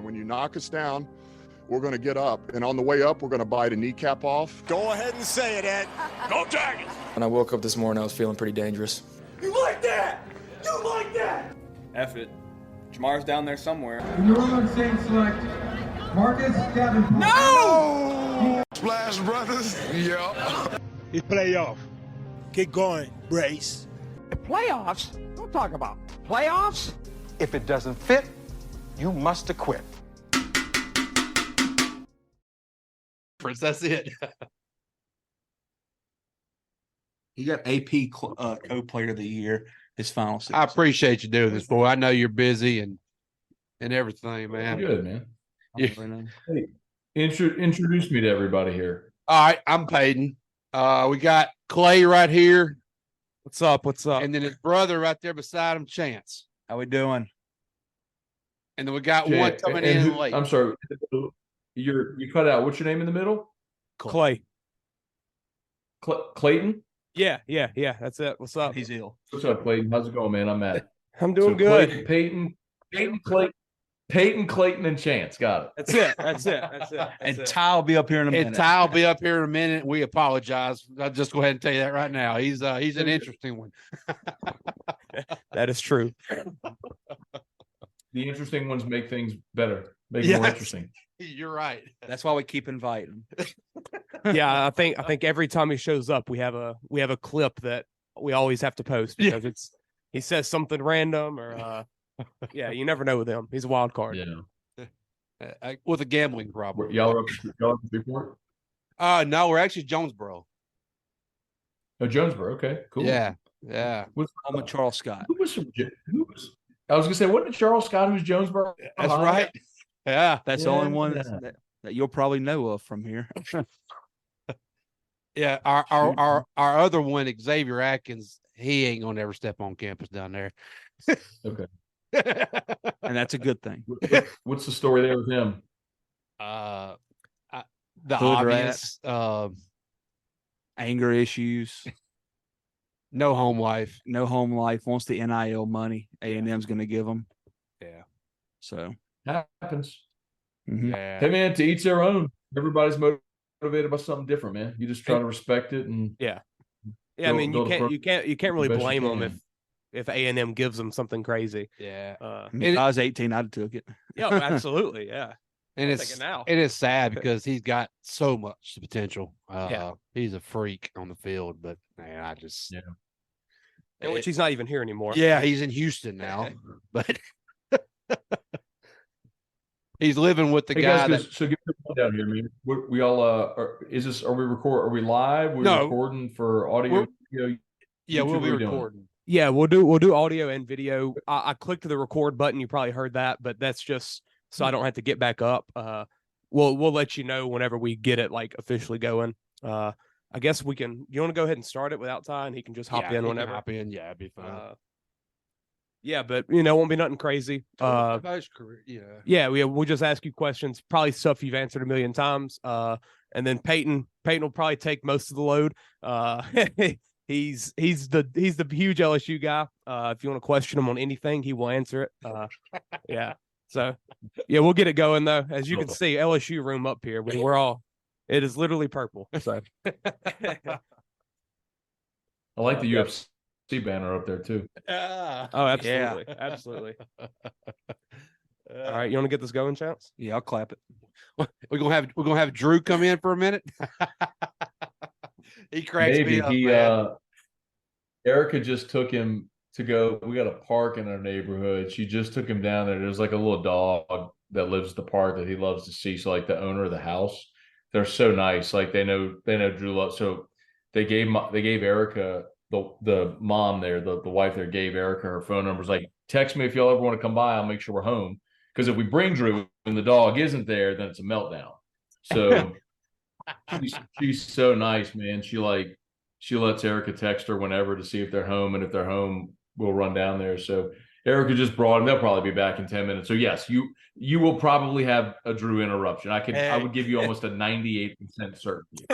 And when you knock us down, we're going to get up. And on the way up, we're going to bite a kneecap off. Go ahead and say it, Ed. Go Tigers! When I woke up this morning, I was feeling pretty dangerous. You like that? You like that? F it. Jamar's down there somewhere. In the room saying select Marcus Davenport. No! Splash Brothers. Yeah. It's playoff. Keep going, Brace. The playoffs? Don't talk about playoffs. If it doesn't fit, you must acquit. That's it. He got AP co-player of the year his final season. I appreciate you doing this, boy. I know you're busy and everything, man. Good, man. Yeah. Hey, introduce me to everybody here. All right, I'm Peyton. We got Clay right here. What's up? What's up? And then his brother right there beside him, Chance. How we doing? And then we got one coming in late. I'm sorry. You cut out. What's your name in the middle? Clay. Clayton? Yeah. That's it. What's up? He's ill. What's up, Clayton? How's it going, man? I'm Matt. I'm doing good. Peyton, Clayton, and Chance. Got it. That's it. And Ty will be up here in a minute. And Ty will be up here in a minute. We apologize. I'll just go ahead and tell you that right now. He's an interesting one. That is true. The interesting ones make things better. Make it more interesting. You're right. That's why we keep inviting. Yeah, I think every time he shows up, we have a clip that we always have to post because he says something random or you never know with him. He's a wild card. Yeah. With a gambling problem. Y'all are up to Freeport? No, we're actually Jonesboro. Oh, Jonesboro. Okay, cool. Yeah. I'm a Charles Scott. Who was? I was gonna say, wasn't it Charles Scott who's Jonesboro? That's right. Yeah, that's the only one that you'll probably know of from here. Yeah, our other one, Xavier Atkins, he ain't gonna ever step on campus down there. Okay. And that's a good thing. What's the story there with him? The Hood obvious anger issues. No home life. Wants the NIL money A&M's going to give them. Yeah. So happens. Mm-hmm. Yeah. Hey man, to each their own. Everybody's motivated by something different, man. You just try to respect it and I mean, you can't really blame them if A&M gives them something crazy. Yeah. If I was 18, I'd have took it. Yeah, absolutely. Yeah. And it is sad because he's got so much potential. He's a freak on the field, but man, I just and which he's not even here anymore. Yeah, he's in Houston now, but he's living with the guy. Guys, so give me a down here, man. We all are we live? We're recording for audio, video. Yeah, we'll be recording. Yeah, we'll do audio and video. I clicked the record button. You probably heard that, but that's just so I don't have to get back up. We'll let you know whenever we get it like officially going. I guess we can. You want to go ahead and start it without Ty, and he can just hop in whenever. Hop in, it'd be fine. But it won't be nothing crazy. About his career, we'll just ask you questions, probably stuff you've answered a million times. And then Peyton will probably take most of the load. He's the huge LSU guy. If you want to question him on anything, he will answer it. So we'll get it going though. As you can see, LSU room up here. It is literally purple. So I like the UFC banner up there too. Oh, absolutely. Yeah. Absolutely. All right. You want to get this going, Chance? Yeah, I'll clap it. We're gonna have Drew come in for a minute. He cracks me up. Erica just took him to go. We got a park in our neighborhood. She just took him down there. There's like a little dog that lives at the park that he loves to see. So like the owner of the house, they're so nice. Like they know Drew loves. So they gave Erica the mom there, the wife there gave Erica her phone number. Like, text me if y'all ever want to come by. I'll make sure we're home. Because if we bring Drew and the dog isn't there, then it's a meltdown. So she's so nice, man. She lets Erica text her whenever to see if they're home, and if they're home, we'll run down there. So Erica just brought him. They'll probably be back in 10 minutes. So yes, you will probably have a Drew interruption. I would give you almost a 98% certainty.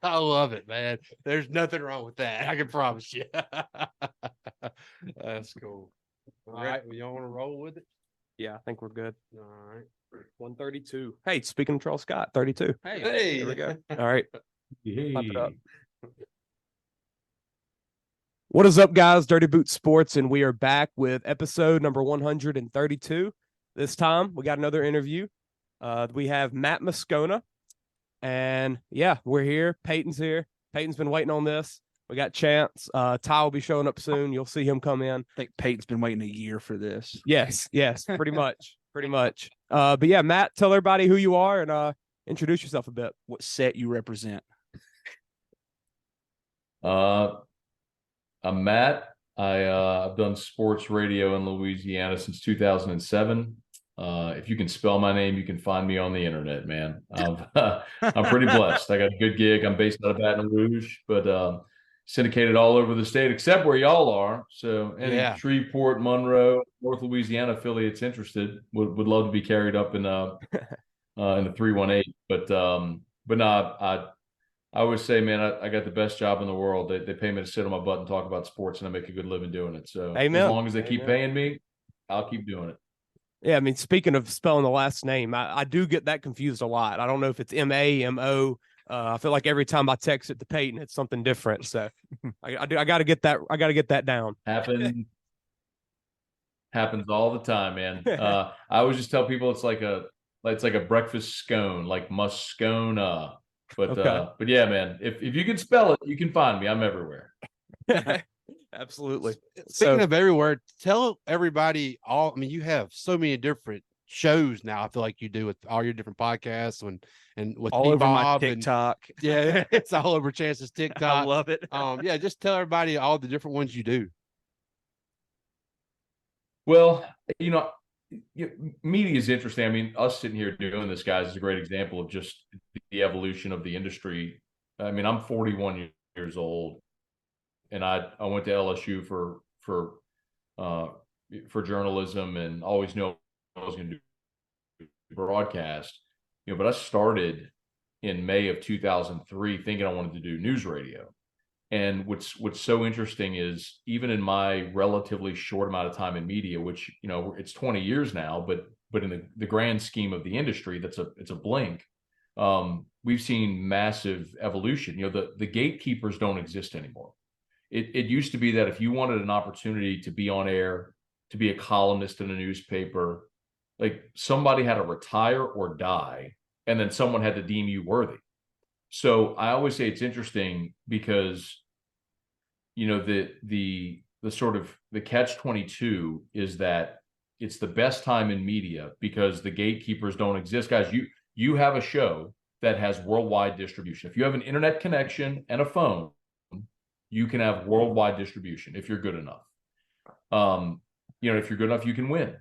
I love it, man. There's nothing wrong with that. I can promise you. That's cool. All right, well, y'all want to roll with it? Yeah, I think we're good. All right. 132. Hey, speaking of Charles Scott, 32. Hey. There we go. All right. Hey. Clap it up. What is up, guys? Dirty Boot Sports, and we are back with episode number 132. This time, we got another interview. We have Matt Moscona, and yeah, we're here. Peyton's here. Peyton's been waiting on this. We got Chance. Ty will be showing up soon. You'll see him come in. I think Peyton's been waiting a year for this. Yes, pretty much. But yeah, Matt, tell everybody who you are and introduce yourself a bit. What set you represent? I'm Matt. I've done sports radio in Louisiana since 2007. If you can spell my name, you can find me on the internet, man. I'm pretty blessed. I got a good gig. I'm based out of Baton Rouge, but syndicated all over the state, except where y'all are. So any Shreveport, Monroe, North Louisiana affiliates interested would love to be carried up in the 318. But no, I always say, man, I got the best job in the world. They pay me to sit on my butt and talk about sports, and I make a good living doing it. So as long as they keep paying me, I'll keep doing it. Yeah, I mean, speaking of spelling the last name, I do get that confused a lot. I don't know if it's M-A, M-O. I feel like every time I text it to Peyton, it's something different. So I got to get that. I got to get that down. Happens all the time, man. I always just tell people it's like a breakfast scone, like Moscona. But yeah, man, if you can spell it, you can find me. I'm everywhere. Absolutely. Speaking of everywhere, tell everybody you have so many different shows now. I feel like you do with all your different podcasts and with all over Bob my TikTok. Yeah, it's all over Chance's TikTok. I love it. Yeah, just tell everybody all the different ones you do. Well, media is interesting. I mean, us sitting here doing this, guys, is a great example of just the evolution of the industry. I mean, I'm 41 years old, and I went to LSU for journalism, and always knew I was going to do broadcast. But I started in May of 2003 thinking I wanted to do news radio. And what's so interesting is, even in my relatively short amount of time in media, which, it's 20 years now, but in the grand scheme of the industry, it's a blink. We've seen massive evolution. The gatekeepers don't exist anymore. It used to be that if you wanted an opportunity to be on air, to be a columnist in a newspaper, like somebody had to retire or die, and then someone had to deem you worthy. So I always say it's interesting because, the sort of the catch-22 is that it's the best time in media because the gatekeepers don't exist. Guys, you have a show that has worldwide distribution. If you have an internet connection and a phone, you can have worldwide distribution if you're good enough. If you're good enough, you can win.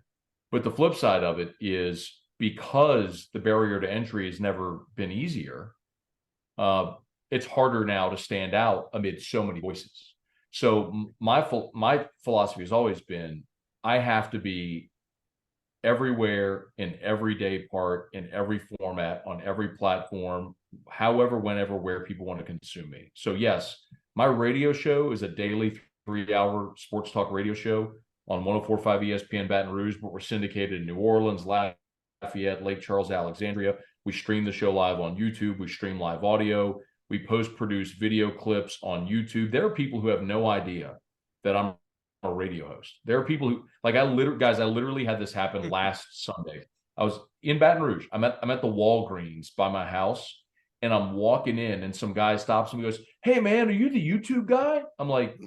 But the flip side of it is, because the barrier to entry has never been easier, it's harder now to stand out amid so many voices. So my philosophy has always been, I have to be everywhere, in every day part, in every format, on every platform, however, whenever, where people want to consume me. So yes, my radio show is a daily 3-hour sports talk radio show on 104.5 ESPN Baton Rouge, but we're syndicated in New Orleans, Lafayette, Lake Charles, Alexandria. We stream the show live on YouTube. We stream live audio. We post-produce video clips on YouTube. There are people who have no idea that I'm a radio host. There are people who, like, I literally had this happen last Sunday. I was in Baton Rouge. I'm at the Walgreens by my house, and I'm walking in, and some guy stops me and goes, "Hey, man, are you the YouTube guy?" I'm like,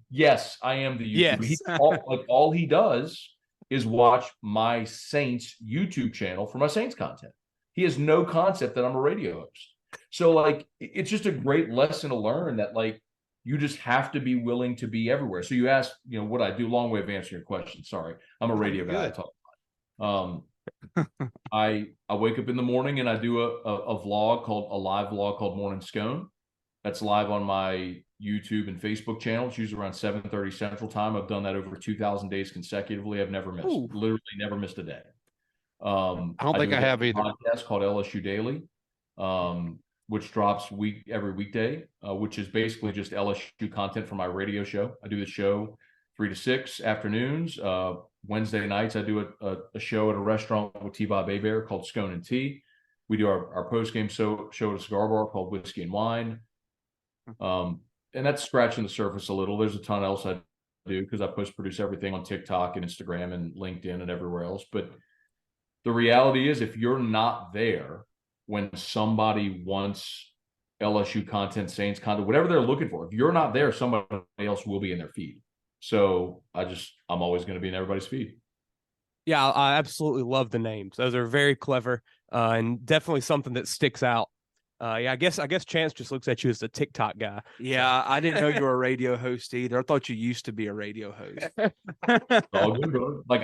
yes, I am the YouTube. Yes. All he does is watch my Saints YouTube channel for my Saints content. He has no concept that I'm a radio host. So it's just a great lesson to learn that you just have to be willing to be everywhere. So you asked, what I do. Long way of answering your question. Sorry, I'm a radio guy. I talk about it. I wake up in the morning and I do a live vlog called Morning Scone. That's live on my YouTube and Facebook channel. It's usually around 7:30 Central Time. I've done that over 2,000 days consecutively. I've never missed, literally never missed a day. I don't think I have either. Podcast called LSU Daily, which drops every weekday, which is basically just LSU content from my radio show. I do the show 3 to 6 afternoons. Wednesday nights, I do a show at a restaurant with T-Bob Bear called Scone and Tea. We do our post-game show at a cigar bar called Whiskey and Wine. And that's scratching the surface a little. There's a ton else I do because I post-produce everything on TikTok and Instagram and LinkedIn and everywhere else. But the reality is, if you're not there when somebody wants LSU content, Saints content, whatever they're looking for, if you're not there, somebody else will be in their feed. So I'm always going to be in everybody's feed. Yeah, I absolutely love the names. Those are very clever and definitely something that sticks out. Yeah, I guess Chance just looks at you as the TikTok guy. Yeah, I didn't know you were a radio host either. I thought you used to be a radio host. All good, bro. Like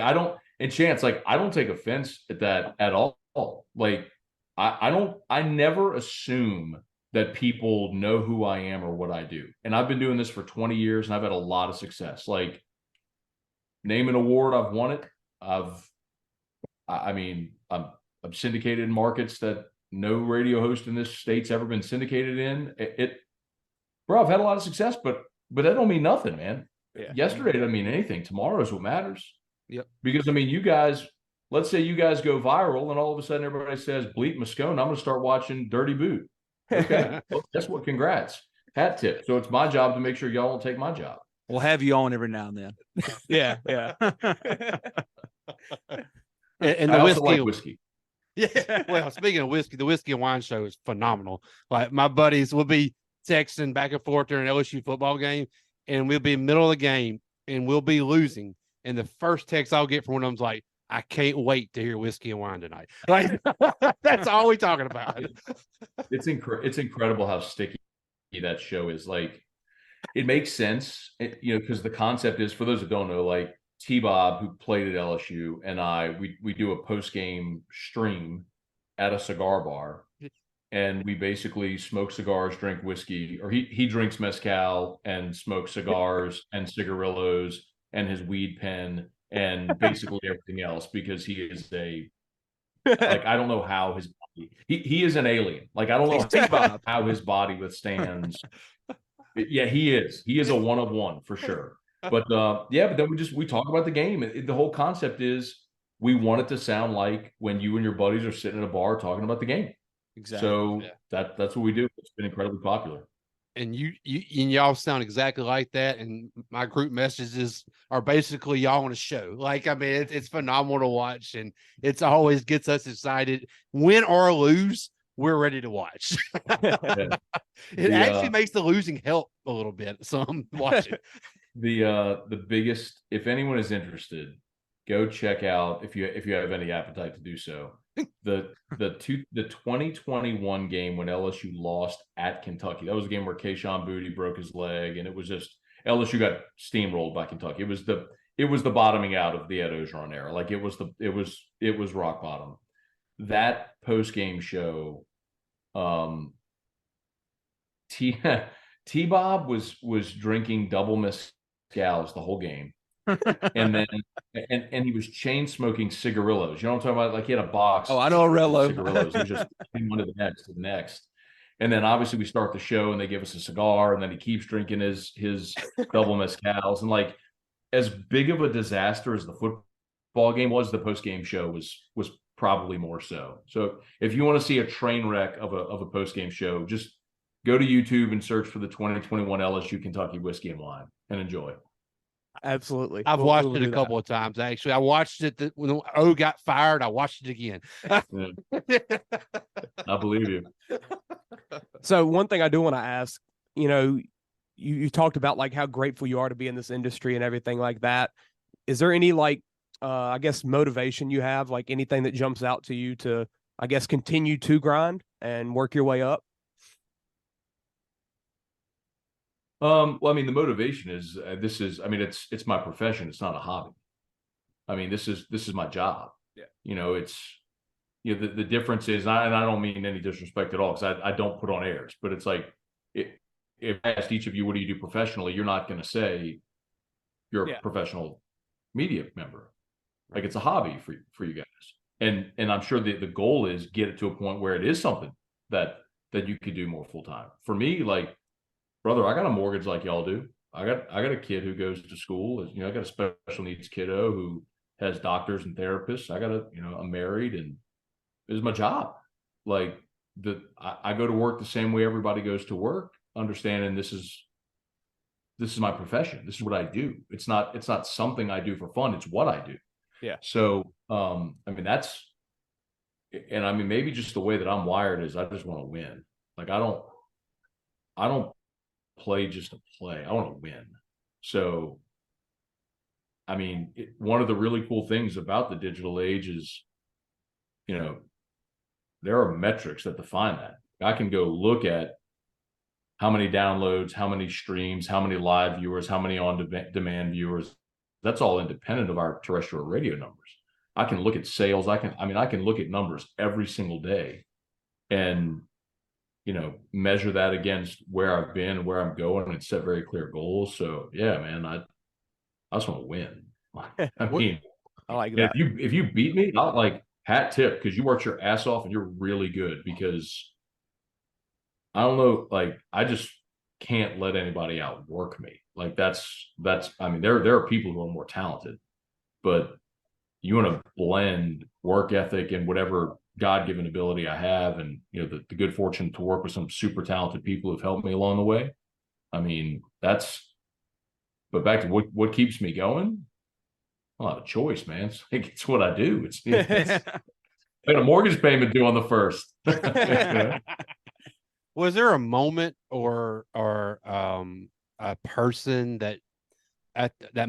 Chance, like I don't take offense at that at all. Like I never assume that people know who I am or what I do. And I've been doing this for 20 years and I've had a lot of success. Like, name an award, I've won it. I'm syndicated in markets that no radio host in this state's ever been syndicated in. Bro, I've had a lot of success, but that don't mean nothing, man. Yeah. Yesterday doesn't mean anything. Tomorrow is what matters. Yep. Because you guys, let's say you guys go viral and all of a sudden everybody says bleep Moscona, I'm going to start watching Dirty Boot. Okay. Well, that's what, congrats. Hat tip. So it's my job to make sure y'all don't take my job. We'll have you on every now and then. Yeah. and I the also like whiskey. Yeah. Well, speaking of whiskey, the Whiskey and Wine show is phenomenal. Like, my buddies will be texting back and forth during an LSU football game, and we'll be in the middle of the game and we'll be losing. And the first text I'll get from one of them's like, I can't wait to hear Whiskey and Wine tonight. Like, that's all we're talking about. It's incredible how sticky that show is. Like, it makes sense, because the concept is, for those that don't know, like T-Bob, who played at LSU, and we do a post-game stream at a cigar bar, and we basically smoke cigars, drink whiskey, or he drinks mezcal and smokes cigars and cigarillos and his weed pen and basically everything else, because he is I don't know how his body, he is an alien. Like, I don't know how his body withstands. Yeah, he is a one of one for sure. But but then we talk about the game. The whole concept is we want it to sound like when you and your buddies are sitting at a bar talking about the game. Exactly. So that's what we do. It's been incredibly popular. And y'all sound exactly like that. And my group messages are basically y'all on a show. Like, I mean, it's phenomenal to watch, and it's always gets us excited. Win or lose, we're ready to watch. It actually makes the losing help a little bit. So I'm watching. The biggest, if anyone is interested, go check out, if you have any appetite to do so, the 2021 game when LSU lost at Kentucky. That was a game where Kayshon Boutte broke his leg, and it was just LSU got steamrolled by Kentucky. It was the bottoming out of the Ed Ogeron era. Like, it was rock bottom. That post game show, T-Bob was drinking double mezcals the whole game. And then and he was chain smoking cigarillos. You know what I'm talking about? Like, he had a box. Oh, I know a Rello. Cigarillos. He was just one to the next. And then obviously we start the show and they give us a cigar, and then he keeps drinking his double mezcals. And like, as big of a disaster as the football game was, the post game show was probably more so. So if you want to see a train wreck of a post game show, just go to YouTube and search for the 2021 LSU Kentucky Whiskey and Wine and enjoy. Absolutely. I've watched it a couple of times, actually. I watched it when O got fired. I watched it again. I believe you. So one thing I do want to ask, you talked about like how grateful you are to be in this industry and everything like that. Is there any I guess motivation you have, like anything that jumps out to you to, I guess, continue to grind and work your way up? Well, I mean, the motivation is it's my profession. It's not a hobby. I mean, this is my job. Yeah. The difference is, and I don't mean any disrespect at all, because I don't put on airs, but it's like, if I asked each of you, what do you do professionally? You're not going to say you're a professional media member. Like, it's a hobby for you guys. And I'm sure the goal is get it to a point where it is something that you could do more full time. For me, like, brother, I got a mortgage like y'all do. I got a kid who goes to school. I got a special needs kiddo who as doctors and therapists. I'm married, and this is my job. Like I go to work the same way everybody goes to work, understanding this is my profession. This is what I do. It's not something I do for fun. It's what I do. Yeah. So, maybe just the way that I'm wired is I just want to win. Like I don't play just to play. I want to win. So, one of the really cool things about the digital age is, there are metrics that define that. I can go look at how many downloads, how many streams, how many live viewers, how many on-demand viewers. That's all independent of our terrestrial radio numbers. I can look at sales. I can look at numbers every single day and, measure that against where I've been and where I'm going and set very clear goals. So yeah, man, I just want to win. I like that. If you beat me, I'll hat tip, because you worked your ass off and you're really good, because I don't know, I just can't let anybody outwork me. There are people who are more talented, but you want to blend work ethic and whatever God-given ability I have, and the good fortune to work with some super talented people who've helped me along the way. But back to what keeps me going. I don't have a choice, man. It's what I do. It's I got a mortgage payment due on the 1st. Was there a moment or a person that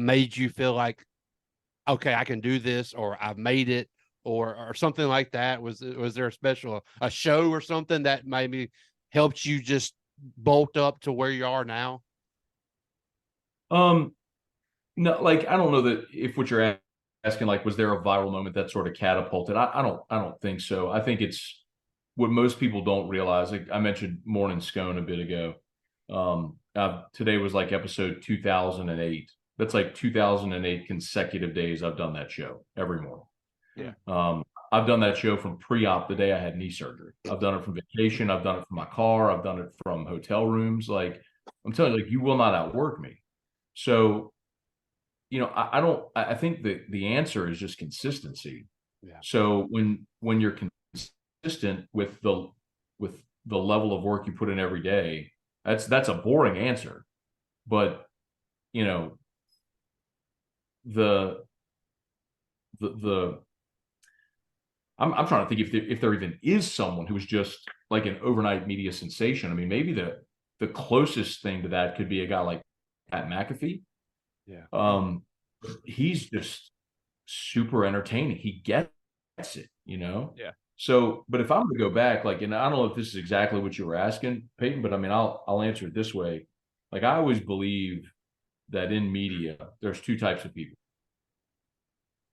made you feel like, okay, I can do this, or I've made it, or something like that? Was there a show or something that maybe helped you just bolt up to where you are now? No, I don't know that if what you're asking, was there a viral moment that sort of catapulted? I don't think so. I think it's what most people don't realize. I mentioned Moscona a bit ago. Today was episode 2008. That's 2008 consecutive days I've done that show every morning. Yeah. I've done that show from pre-op the day I had knee surgery. I've done it from vacation. I've done it from my car. I've done it from hotel rooms. I'm telling you, you will not outwork me. So, I think the answer is just consistency. Yeah. So when you're consistent with the level of work you put in every day, that's a boring answer, but I'm trying to think if there even is someone who's just an overnight media sensation. Maybe the closest thing to that could be a guy like Pat McAfee. Yeah. He's just super entertaining. He gets it, Yeah. So, but if I'm going to go back, and I don't know if this is exactly what you were asking, Peyton, but I'll answer it this way. I always believe that in media, there's two types of people.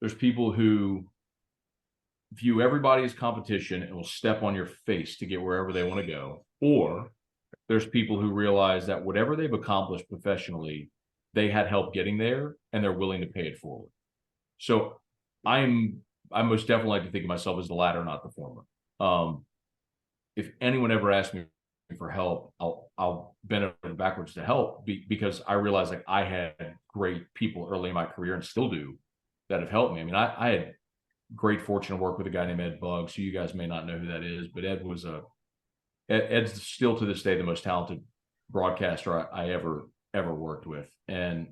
There's people who view everybody as competition and will step on your face to get wherever they want to go. Or there's people who realize that whatever they've accomplished professionally, they had help getting there and they're willing to pay it forward. So I most definitely like to think of myself as the latter, not the former. If anyone ever asks me for help, I'll bend over backwards to help because I realize I had great people early in my career and still do that have helped me. I had great fortune to work with a guy named Ed Buggs, who you guys may not know who that is, but Ed's still to this day the most talented broadcaster I ever worked with. And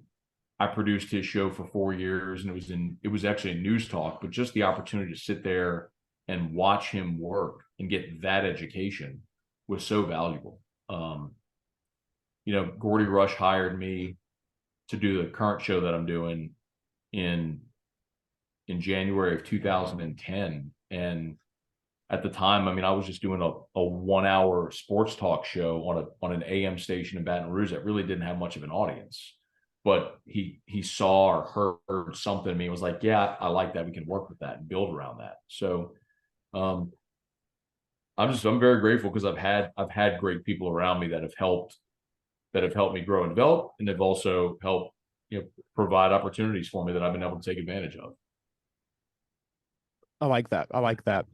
I produced his show for 4 years, and it was actually a news talk, but just the opportunity to sit there and watch him work and get that education was so valuable. Gordy Rush hired me to do the current show that I'm doing in January of 2010. And at the time, I was just doing a 1 hour sports talk show on an AM station in Baton Rouge that really didn't have much of an audience. But he saw or heard something in me and was like, yeah, I like that. We can work with that and build around that. So I'm very grateful because I've had great people around me that have helped me grow and develop, and they've also helped provide opportunities for me that I've been able to take advantage of. I like that.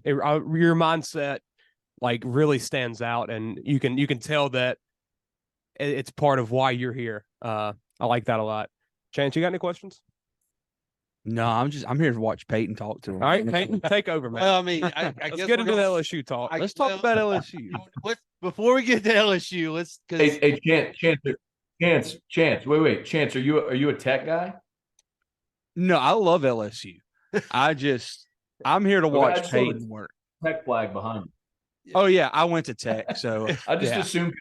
Your mindset really stands out, and you can tell that it's part of why you're here. I like that a lot. Chance, you got any questions? No, I'm here to watch Peyton talk to him. All right, Peyton, take over, man. Well, I mean, I Let's guess get we're into the gonna- LSU talk. I- Let's talk well, about LSU. Before we get to LSU, let's because Hey, Chance. Wait, Chance. Are you a tech guy? No, I love LSU. I'm here to Okay, I watch just saw the Peyton work. Tech flag behind you. Oh yeah, I went to Tech, so I just yeah. assumed.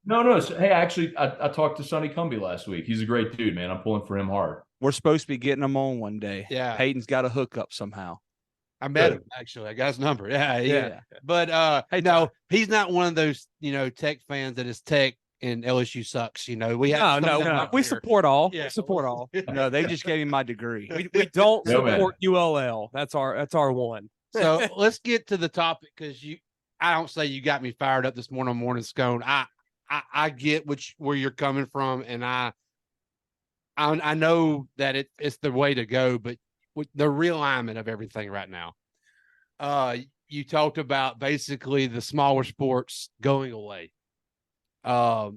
No. Hey, actually, I talked to Sonny Cumbie last week. He's a great dude, man. I'm pulling for him hard. We're supposed to be getting them on one day. Yeah. Peyton's got a hookup somehow. I met him actually. I got his number. Yeah. Yeah. But hey, no, he's not one of those Tech fans that is Tech and LSU sucks. We have No. We support all. Yeah. We support all. No, they just gave me my degree. We don't No, man. support ULL. That's our one. So let's get to the topic because I don't say you got me fired up this morning on Morning Scone. I get where you're coming from, and I know that it's the way to go, but with the realignment of everything right now, you talked about basically the smaller sports going away. That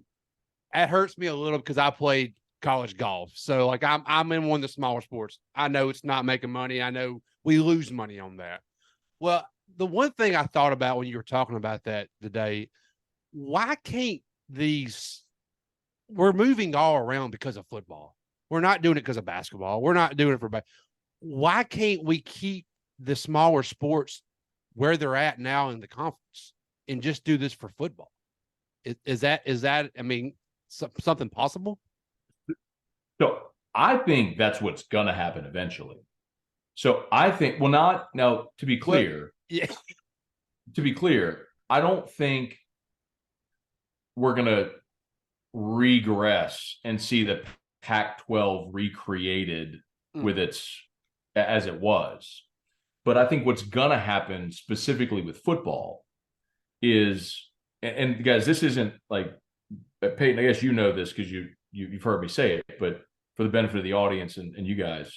hurts me a little because I played college golf, so like I'm in one of the smaller sports. I know it's not making money. I know we lose money on that. Well, the one thing I thought about when you were talking about that today, why can't we're moving all around because of football. We're not doing it because of basketball. We're not doing it for why can't we keep the smaller sports where they're at now in the conference and just do this for football? Is that I mean, something possible? So I think that's what's gonna happen eventually. So I think, to be clear, to be clear, I don't think we're gonna regress and see the Pac-12 recreated with as it was. But I think what's gonna happen specifically with football is, and guys, this isn't like, Peyton, I guess you know this because you've heard me say it, but for the benefit of the audience and you guys,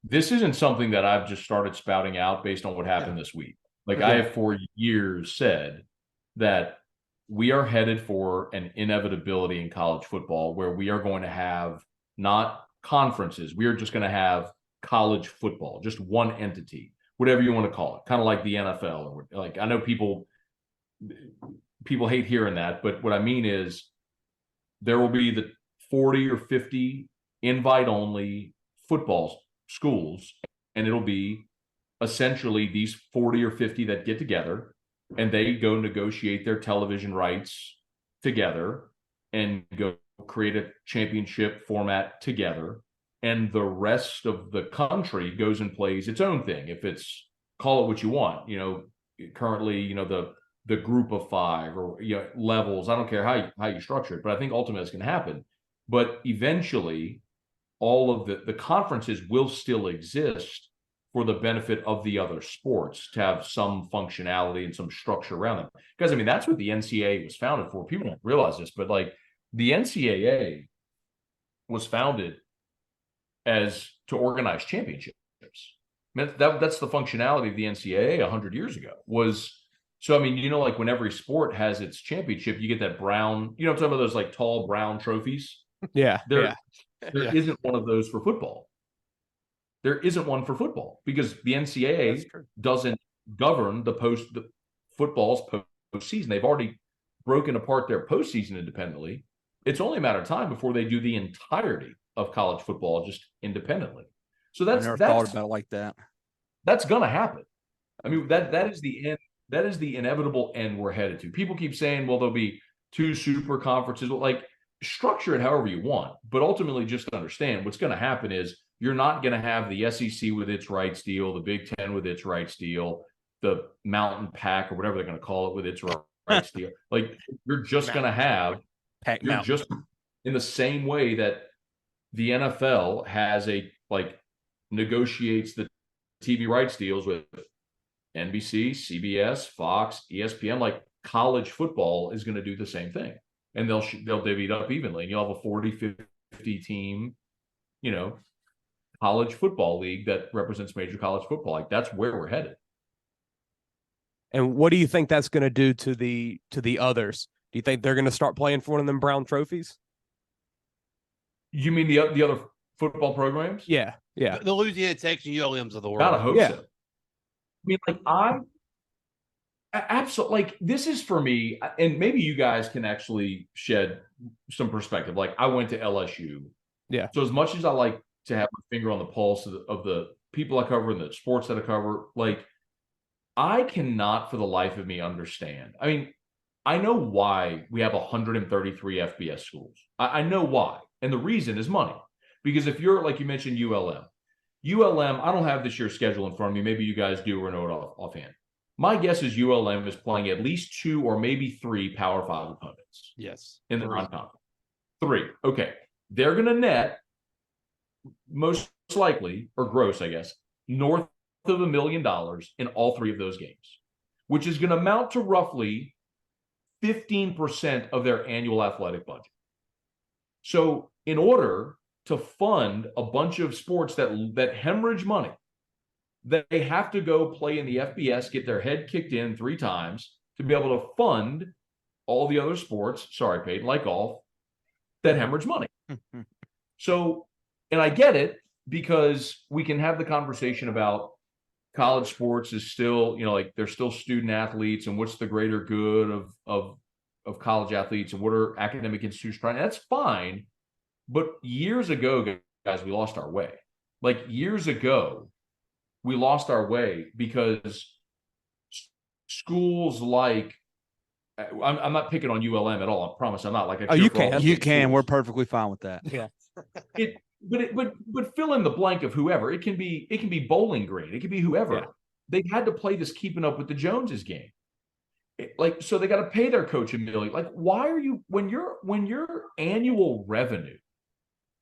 this isn't something that I've just started spouting out based on what happened this week. Like I have for years said that we are headed for an inevitability in college football where we are going to have not conferences. We are just going to have college football, just one entity, whatever you want to call it, kind of like the NFL. Or like, I know people hate hearing that, but what I mean is there will be the 40 or 50 invite only football schools, and it'll be essentially these 40 or 50 that get together and they go negotiate their television rights together and go create a championship format together. And the rest of the country goes and plays its own thing. If it's, call it what you want, currently, the group of five or levels, I don't care how you structure it, but I think ultimately it's going to happen. But eventually all of the conferences will still exist for the benefit of the other sports to have some functionality and some structure around them. Because I mean, that's what the NCAA was founded for. People don't realize this, but like the NCAA was founded as to organize championships. I mean, that's the functionality of the NCAA 100 years ago was. So, I mean, like when every sport has its championship, you get that brown, some of those like tall brown trophies. Yeah. There isn't one of those for football. There isn't one for football because the NCAA doesn't govern the football's postseason. They've already broken apart their postseason independently. It's only a matter of time before they do the entirety of college football just independently. So that's thought about it like that. That's gonna happen. I mean, that is the end. That is the inevitable end we're headed to. People keep saying, well, there'll be 2 super conferences. Like, structure it however you want, but ultimately just understand what's going to happen is you're not going to have the SEC with its rights deal, the Big Ten with its rights deal, the Mountain Pack or whatever they're going to call it with its rights deal. Like, you're just going to have just in the same way that the NFL has negotiates the TV rights deals with NBC, CBS, Fox, ESPN, like college football is going to do the same thing. And they'll divvy it up evenly. And you'll have a 40, 50 team, college football league that represents major college football. Like that's where we're headed. And what do you think that's going to do to the others? Do you think they're going to start playing for one of them brown trophies? You mean the other football programs? Yeah. Yeah. The Louisiana Tech and ULMs of the world. Gotta hope Yeah. so. I mean, like absolutely, like this is for me, and maybe you guys can actually shed some perspective. Like I went to LSU. Yeah. So as much as I like to have my finger on the pulse of the people I cover and the sports that I cover, like I cannot for the life of me understand. I mean, I know why we have 133 FBS schools. I know why. And the reason is money. Because if you're, like you mentioned, ULM, I don't have this year's schedule in front of me. Maybe you guys do or know it offhand. My guess is ULM is playing at least 2 or maybe 3 Power 5 opponents. Yes. In the non-conference. 3. Okay. They're going to net, most likely, or gross, I guess, north of $1 million in all 3 of those games, which is going to amount to roughly 15% of their annual athletic budget. So in order to fund a bunch of sports that hemorrhage money, they have to go play in the FBS, get their head kicked in 3 times to be able to fund all the other sports, sorry, Peyton, like golf, that hemorrhage money. So, and I get it, because we can have the conversation about college sports is still, like they're still student athletes, and what's the greater good of college athletes, and what are academic institutions trying. That's fine. But years ago, guys, we lost our way. Like years ago, we lost our way because schools like, I'm not picking on ULM at all. I promise I'm not. Like, you can. We're perfectly fine with that. Yeah. But fill in the blank of whoever. It can be Bowling Green. It can be whoever. Yeah. They had to play this keeping up with the Joneses game. So they got to pay their coach $1 million. Like, why are you, when your annual revenue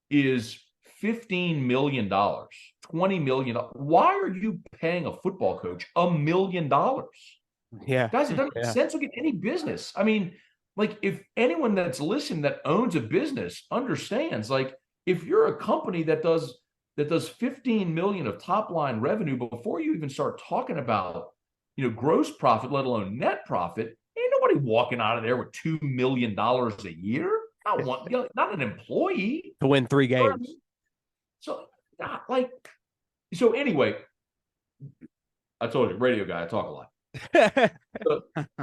is $15 million, $20 million, why are you paying a football coach $1 million? Yeah. Guys, it doesn't make sense. Look at any business. I mean, like, if anyone that's listening that owns a business understands, like, if you're a company that does 15 million of top line revenue, before you even start talking about, gross profit, let alone net profit, ain't nobody walking out of there with $2 million a year. Not an employee to win 3 games. So anyway, I told you, radio guy, I talk a lot.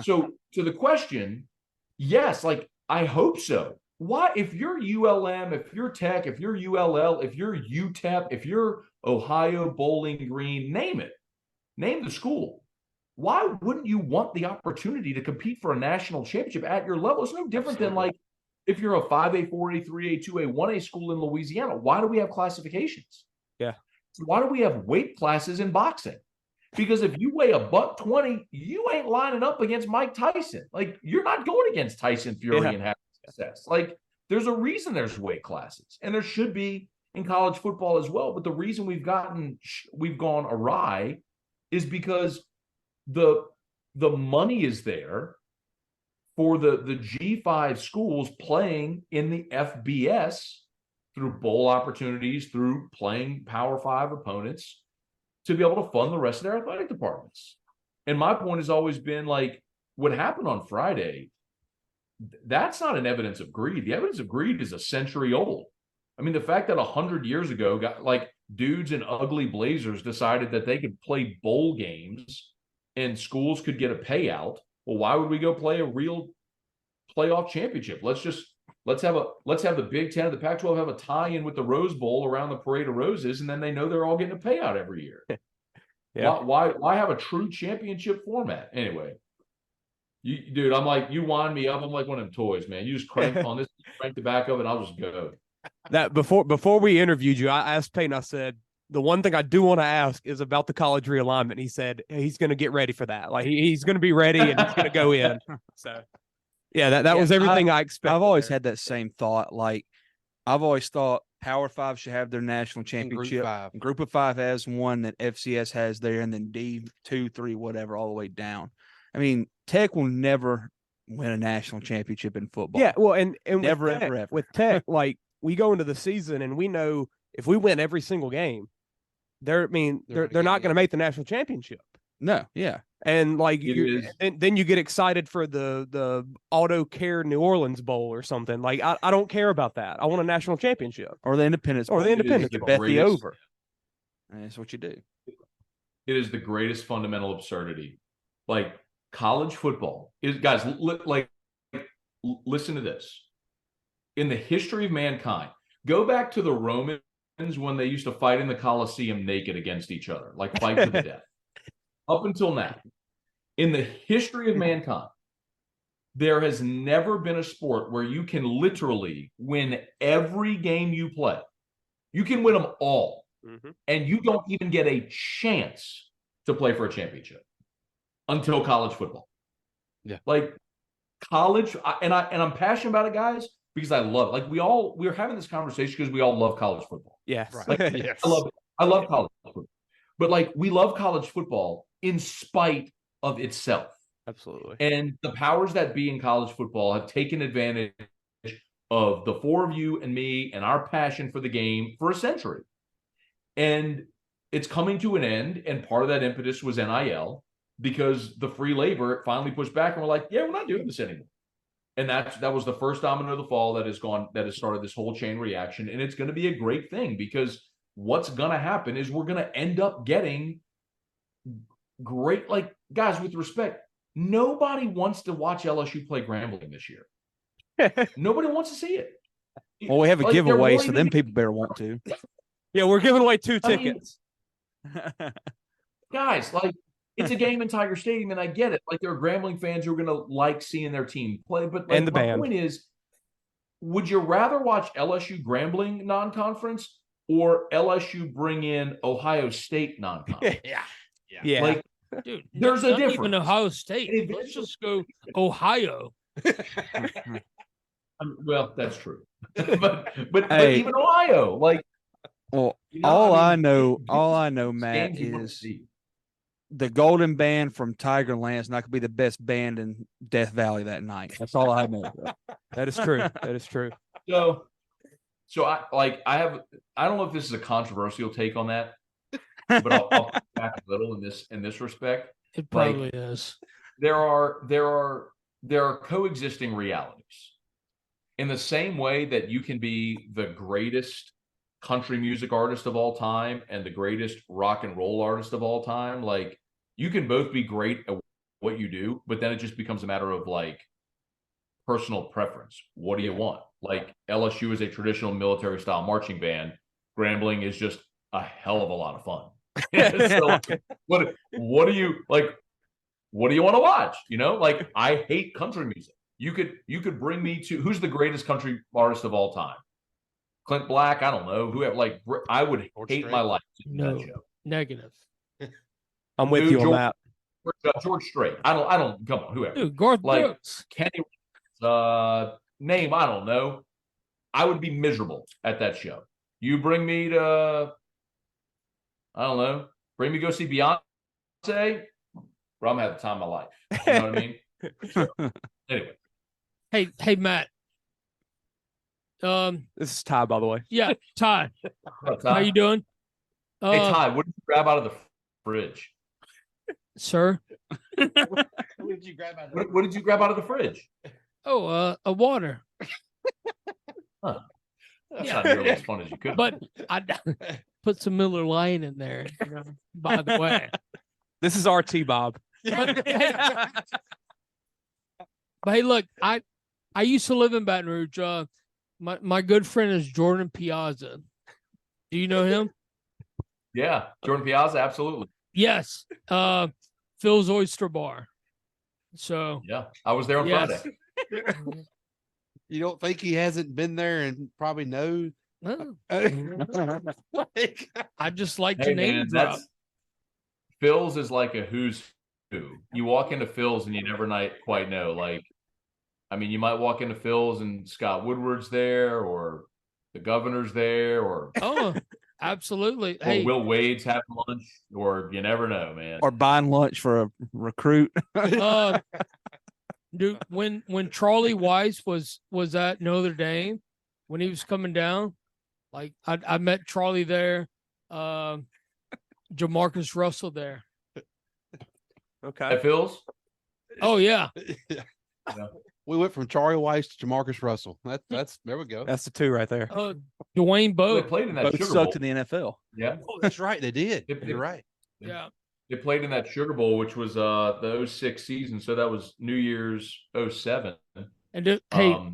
So to the question, yes, like I hope so. Why, if you're ULM, if you're Tech, if you're ULL, if you're UTEP, if you're Ohio, Bowling Green, name it, name the school. Why wouldn't you want the opportunity to compete for a national championship at your level? It's no different than like if you're a 5A, 4A, 3A, 2A, 1A school in Louisiana. Why do we have classifications? Yeah. Why do we have weight classes in boxing? Because if you weigh $120, you ain't lining up against Mike Tyson. Like, you're not going against Tyson Fury and having success. Like, there's a reason there's weight classes, and there should be in college football as well. But the reason we've gone awry is because the money is there for the G5 schools playing in the FBS through bowl opportunities, through playing Power 5 opponents, to be able to fund the rest of their athletic departments. And my point has always been, like, what happened on Friday, that's not an evidence of greed. The evidence of greed is a century old. I mean, the fact that 100 years ago, dudes in ugly blazers decided that they could play bowl games and schools could get a payout. Well, why would we go play a real playoff championship? Let's have the Big Ten and the Pac-12 have a tie-in with the Rose Bowl around the Parade of Roses, and then they know they're all getting a payout every year. Yeah. Why have a true championship format? Anyway, dude, I'm like, you wind me up. I'm like one of them toys, man. You just crank on this, crank the back of it, and I'll just go. That before we interviewed you, I asked Peyton, I said, the one thing I do want to ask is about the college realignment. He said he's going to get ready for that. Like, he's going to be ready and he's going to go in. So, yeah, that was everything I expected. I've always had that same thought. Like, I've always thought Power 5 should have their national championship. Group of 5 has one that FCS has there, and then D2, 3, whatever, all the way down. I mean, Tech will never win a national championship in football. Yeah, well, and never, with Tech, ever. With Tech, like, we go into the season and we know if we win every single game, they're not going to make the national championship. No, yeah. And like and then you get excited for the Auto Care New Orleans Bowl or something. Like, I don't care about that. I want a national championship. Or the Independence Bowl. Or the Independence Bowl. Bet the over. And that's what you do. It is the greatest fundamental absurdity. Like college football is, guys, listen to this. In the history of mankind, go back to the Romans when they used to fight in the Colosseum naked against each other, like fight to the death. Up until now, in the history of mankind, there has never been a sport where you can literally win every game you play. You can win them all, and you don't even get a chance to play for a championship until college football. Yeah, like college, and I'm passionate about it, guys, because I love it. Like we're having this conversation because we all love college football. Yes, like, yes. I love college football, but like we love college football in spite of itself. Absolutely. And the powers that be in college football have taken advantage of the four of you and me and our passion for the game for a century. And it's coming to an end. And part of that impetus was NIL, because the free labor finally pushed back and we're like, yeah, we're not doing this anymore. And that was the first domino of the fall that has started this whole chain reaction. And it's going to be a great thing, because what's going to happen is we're going to end up getting great, like, guys, with respect, nobody wants to watch LSU play Grambling this year. Nobody wants to see it. Well, we have a giveaway, so then people better want to. Yeah, we're giving away 2 tickets. Guys, like, it's a game in Tiger Stadium, and I get it. Like, there are Grambling fans who are going to like seeing their team play. But like, and the my band. point is, would you rather watch LSU Grambling non-conference or LSU bring in Ohio State non-conference? Yeah. Like, dude, there's a difference. Even Ohio State. Let's just go Ohio. Well, that's true. but even Ohio, like, well, you know, all I mean, I know, Matt, is the Golden Band from Tiger Lance not gonna be the best band in Death Valley that night. That's all I know. That is true. That is true. So I don't know if this is a controversial take on that, but I'll push back a little in this respect. It probably is. There are coexisting realities. In the same way that you can be the greatest country music artist of all time and the greatest rock and roll artist of all time, like, you can both be great at what you do, but then it just becomes a matter of like personal preference. What do you want? Like, LSU is a traditional military style marching band. Grambling is just a hell of a lot of fun. So, like, what do you like? What do you want to watch? You know, like, I hate country music. You could bring me to, who's the greatest country artist of all time? Clint Black? I don't know. Who, like, I would hate my life to do that show. Negative. I'm with you on that. George Strait. I don't. Come on, whoever. Dude, Garth Brooks. Kenny. Name, I don't know. I would be miserable at that show. You bring me to, I don't know. Bring me to go see Beyonce. Bro, I'm gonna have the time of my life. You know what I mean? So, anyway. Hey, Matt. This is Ty, by the way. Yeah, Ty. Ty? How you doing? Hey, Ty, what did you grab out of the fridge? Sir? What did you grab out of What did you grab out of the fridge? Oh, a water. Huh. That's not nearly as fun as you could. But I put some Miller Lite in there, you know, by the way. This is RT, Bob. But hey, look, I used to live in Baton Rouge. My good friend is Jordan Piazza. Do you know him? Yeah, Jordan Piazza, absolutely. Yes. Phil's Oyster Bar. So yeah, I was there on Friday. You don't think he hasn't been there and probably knows? No. I just like to name drop. Phil's is like a who's who. You walk into Phil's and you never quite know. Like, I mean, you might walk into Phil's and Scott Woodward's there, or the governor's there, or absolutely. Or hey, Will Wade's having lunch, or you never know, man. Or buying lunch for a recruit. Dude, when Charlie Weiss was at Notre Dame, when he was coming down, like I met Charlie there, Jamarcus Russell there. Okay. At Phil's? Oh yeah. We went from Charlie Weiss to Jamarcus Russell. That's there we go. That's the two right there. Dwayne They Bowe. played in that Both Sugar sucked Bowl. in the NFL. Yeah. Oh, that's right. They did. They- You're right. Yeah. They played in that Sugar Bowl, which was the 06 season. So that was New Year's 07. And hey,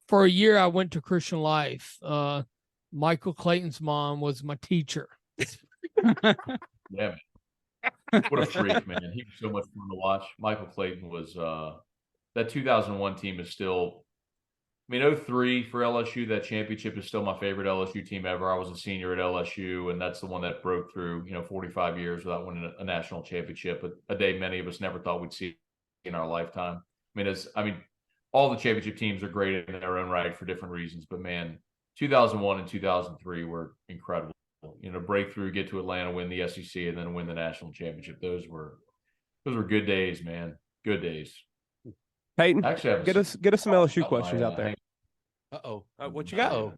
for a year I went to Christian Life. Michael Clayton's mom was my teacher. Yeah, man. What a freak, man. He was so much fun to watch. Michael Clayton was that 2001 team is still, I mean, 03 for LSU, that championship is still my favorite LSU team ever. I was a senior at LSU, and that's the one that broke through, 45 years without winning a national championship, a day many of us never thought we'd see in our lifetime. I mean, all the championship teams are great in their own right for different reasons, but man, 2001 and 2003 were incredible. Break through, get to Atlanta, win the SEC, and then win the national championship. Those were good days, man. Good days. Peyton, Actually, get us some LSU questions out there. Uh-oh. What you got?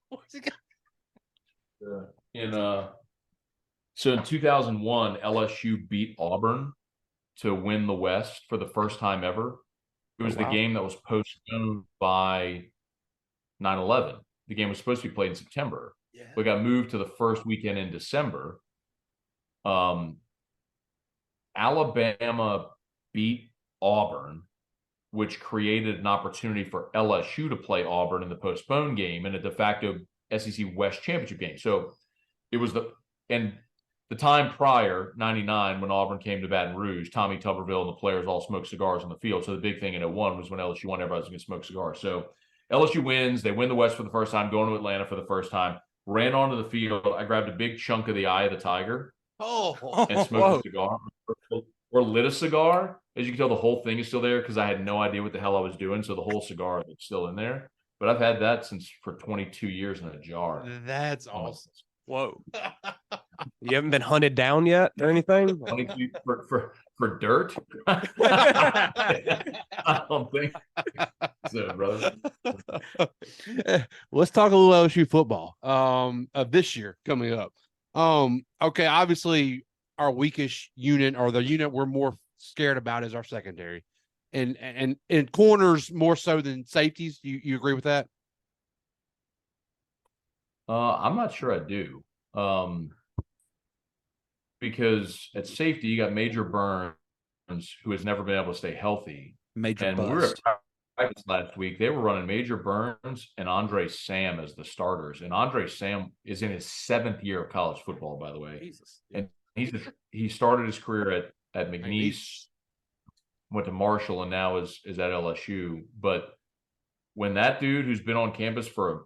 What's he got? So in 2001, LSU beat Auburn to win the West for the first time ever. It was the game that was postponed by 9/11. The game was supposed to be played in September. Yeah. We got moved to the first weekend in December. Alabama beat Auburn, which created an opportunity for LSU to play Auburn in the postponed game in a de facto SEC West championship game. So it was the time prior, 99, when Auburn came to Baton Rouge, Tommy Tuberville and the players all smoked cigars on the field. So the big thing in 01 was when LSU won, everybody was going to smoke cigars. So LSU wins. They win the West for the first time, going to Atlanta for the first time, ran onto the field. I grabbed a big chunk of the eye of the tiger and smoked a cigar or lit a cigar. As you can tell, the whole thing is still there because I had no idea what the hell I was doing. So the whole cigar is still in there. But I've had that for 22 years in a jar. That's awesome. Whoa. You haven't been hunted down yet or anything? For dirt? I don't think so, brother. Let's talk a little LSU football of this year coming up. Okay, obviously our weakest unit, or the unit we're more scared about, is our secondary. And corners more so than safeties. You agree with that? I'm not sure I do. Because at safety, you got Major Burns, who has never been able to stay healthy. And when we were at practice last week, they were running Major Burns and Andre Sam as the starters. And Andre Sam is in his 7th year of college football, by the way. Jesus. And he started his career at McNeese, went to Marshall, and now is at LSU. But when that dude who's been on campus for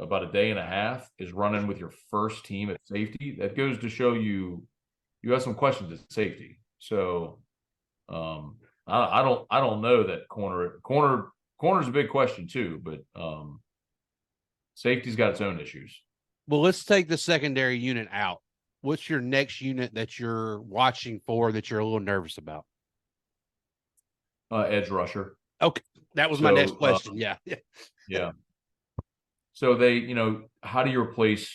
about a day and a half is running with your first team at safety, that goes to show you have some questions at safety. So I don't know that corner's a big question too, but safety's got its own issues. Well, let's take the secondary unit out. What's your next unit that you're watching for that you're a little nervous about? Edge rusher. Okay, that was my next question. Yeah. So they, how do you replace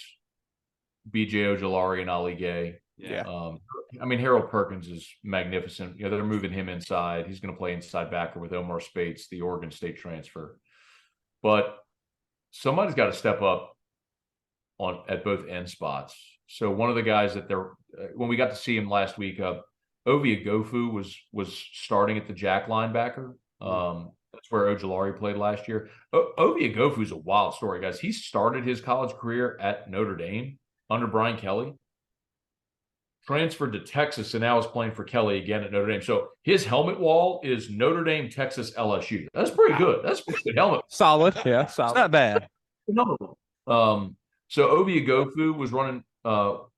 B.J. Ojolari and Ali Gay? Yeah. Harold Perkins is magnificent. They're moving him inside. He's going to play inside backer with Omar Spates, the Oregon State transfer. But somebody's got to step up at both end spots. So one of the guys that when we got to see him last week, Ovie Agofu was starting at the jack linebacker. That's where Ojolari played last year. Ovie Agofu is a wild story, guys. He started his college career at Notre Dame under Brian Kelly, transferred to Texas, and now is playing for Kelly again at Notre Dame. So his helmet wall is Notre Dame, Texas, LSU. That's pretty good. That's a pretty good helmet. Solid. Yeah, solid. It's not bad. So Ovie Agofu was running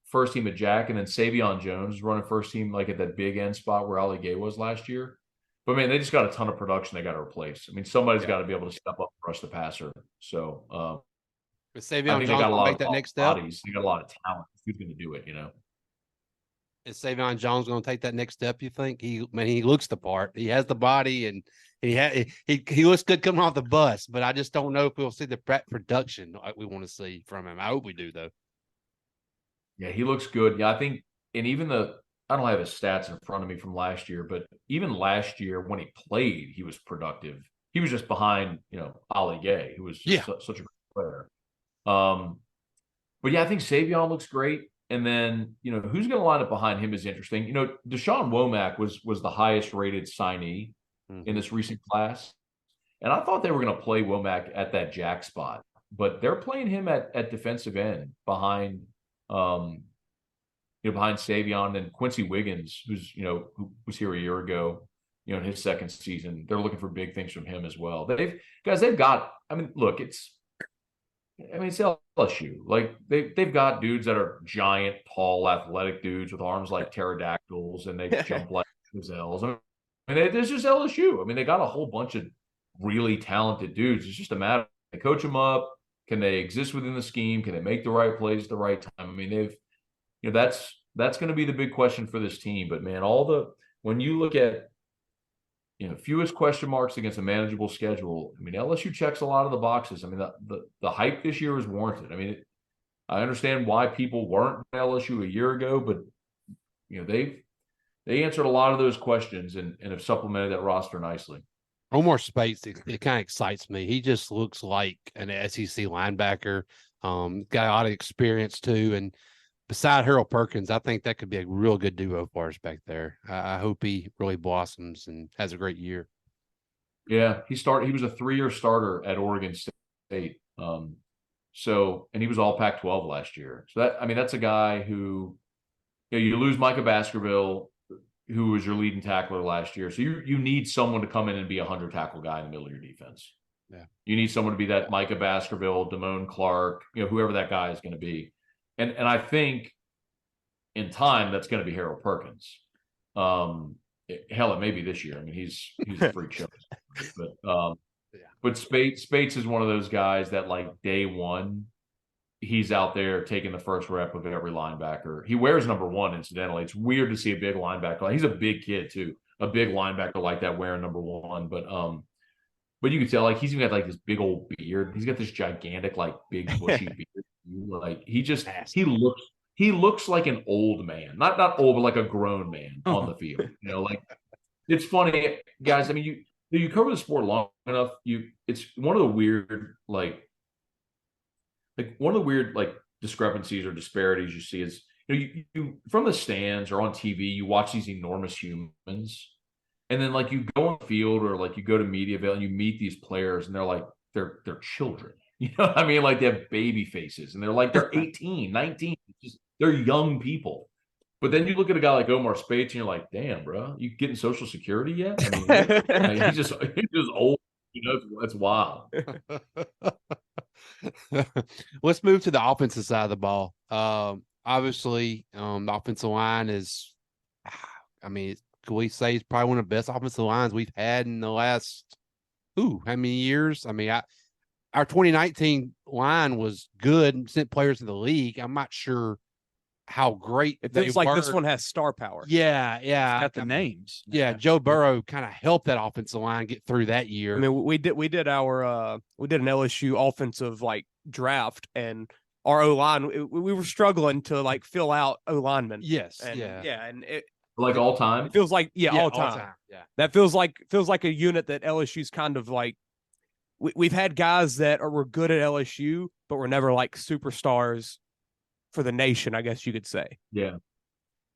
first team at Jack, and then Savion Jones was running first team like at that big end spot where Ali Gay was last year. But, man, they just got a ton of production they got to replace. Somebody's got to be able to step up and rush the passer. So, but Savion Jones going to make that next step? They got a lot of talent. Who's going to do it, Is Savion Jones going to take that next step, you think? He looks the part. He has the body, and he looks good coming off the bus. But I just don't know if we'll see the production like we want to see from him. I hope we do, though. Yeah, he looks good. Yeah, I think – and even I don't have his stats in front of me from last year, but even last year when he played, he was productive. he was just behind, Ali Gay, who was such a great player. But yeah, I think Savion looks great. And then, who's going to line up behind him is interesting. Deshaun Womack was the highest rated signee in this recent class. And I thought they were going to play Womack at that jack spot, but they're playing him at defensive end behind Savion and Quincy Wiggins, who was here a year ago, in his second season. They're looking for big things from him as well. They've got, look, it's LSU. Like they've got dudes that are giant, tall, athletic dudes with arms like pterodactyls, and they jump like gazelles. There's just LSU. They got a whole bunch of really talented dudes. It's just a matter of they coach them up. Can they exist within the scheme? Can they make the right plays at the right time? That's going to be the big question for this team. But man, when you look at fewest question marks against a manageable schedule, LSU checks a lot of the boxes. The hype this year is warranted. I understand why people weren't LSU a year ago, but they answered a lot of those questions and have supplemented that roster nicely. Omar Speights, it kind of excites me. He just looks like an SEC linebacker. Got a lot of experience too. And beside Harold Perkins, I think that could be a real good duo for us back there. I hope he really blossoms and has a great year. Yeah, he was a 3-year starter at Oregon State. And he was all Pac-12 last year. So that's a guy who, you lose Micah Baskerville, who was your leading tackler last year. So you need someone to come in and be 100 tackle guy in the middle of your defense. Yeah. You need someone to be that Micah Baskerville, Damone Clark, whoever that guy is going to be. And I think in time that's going to be Harold Perkins. Hell, it may be this year. He's a freak show. But Spates is one of those guys that like day one, he's out there taking the first rep of every linebacker. He wears number 1, incidentally. It's weird to see a big linebacker. He's a big kid too, a big linebacker like that wearing number 1. But you can tell he's even got like this big old beard. He's got this gigantic, like big bushy beard. Like he looks like an old man, not old, but like a grown man on the field. It's funny, guys. You cover the sport long enough. It's one of the weird discrepancies or disparities you see is you from the stands or on TV, you watch these enormous humans, and then you go on the field or you go to Mediaville and you meet these players and they're children. They have baby faces and they're 18, 19. They're young people. But then you look at a guy like Omar Speights and you're like, damn, bro, you getting Social Security yet? He's just old. That's wild. Let's move to the offensive side of the ball. Obviously, the offensive line is, could we say it's probably one of the best offensive lines we've had in the last, how many years? Our 2019 line was good and sent players to the league. I'm not sure how great it feels like this one has star power. Yeah. It's got the names. Yeah, Joe Burrow kind of helped that offensive line get through that year. We did an LSU offensive draft, and our O line we were struggling to fill out O linemen. Yes, and it all time. It feels like all time. Yeah, that feels like a unit that LSU's kind of we've had guys that were good at LSU, but were never superstars for the nation, I guess you could say. Yeah.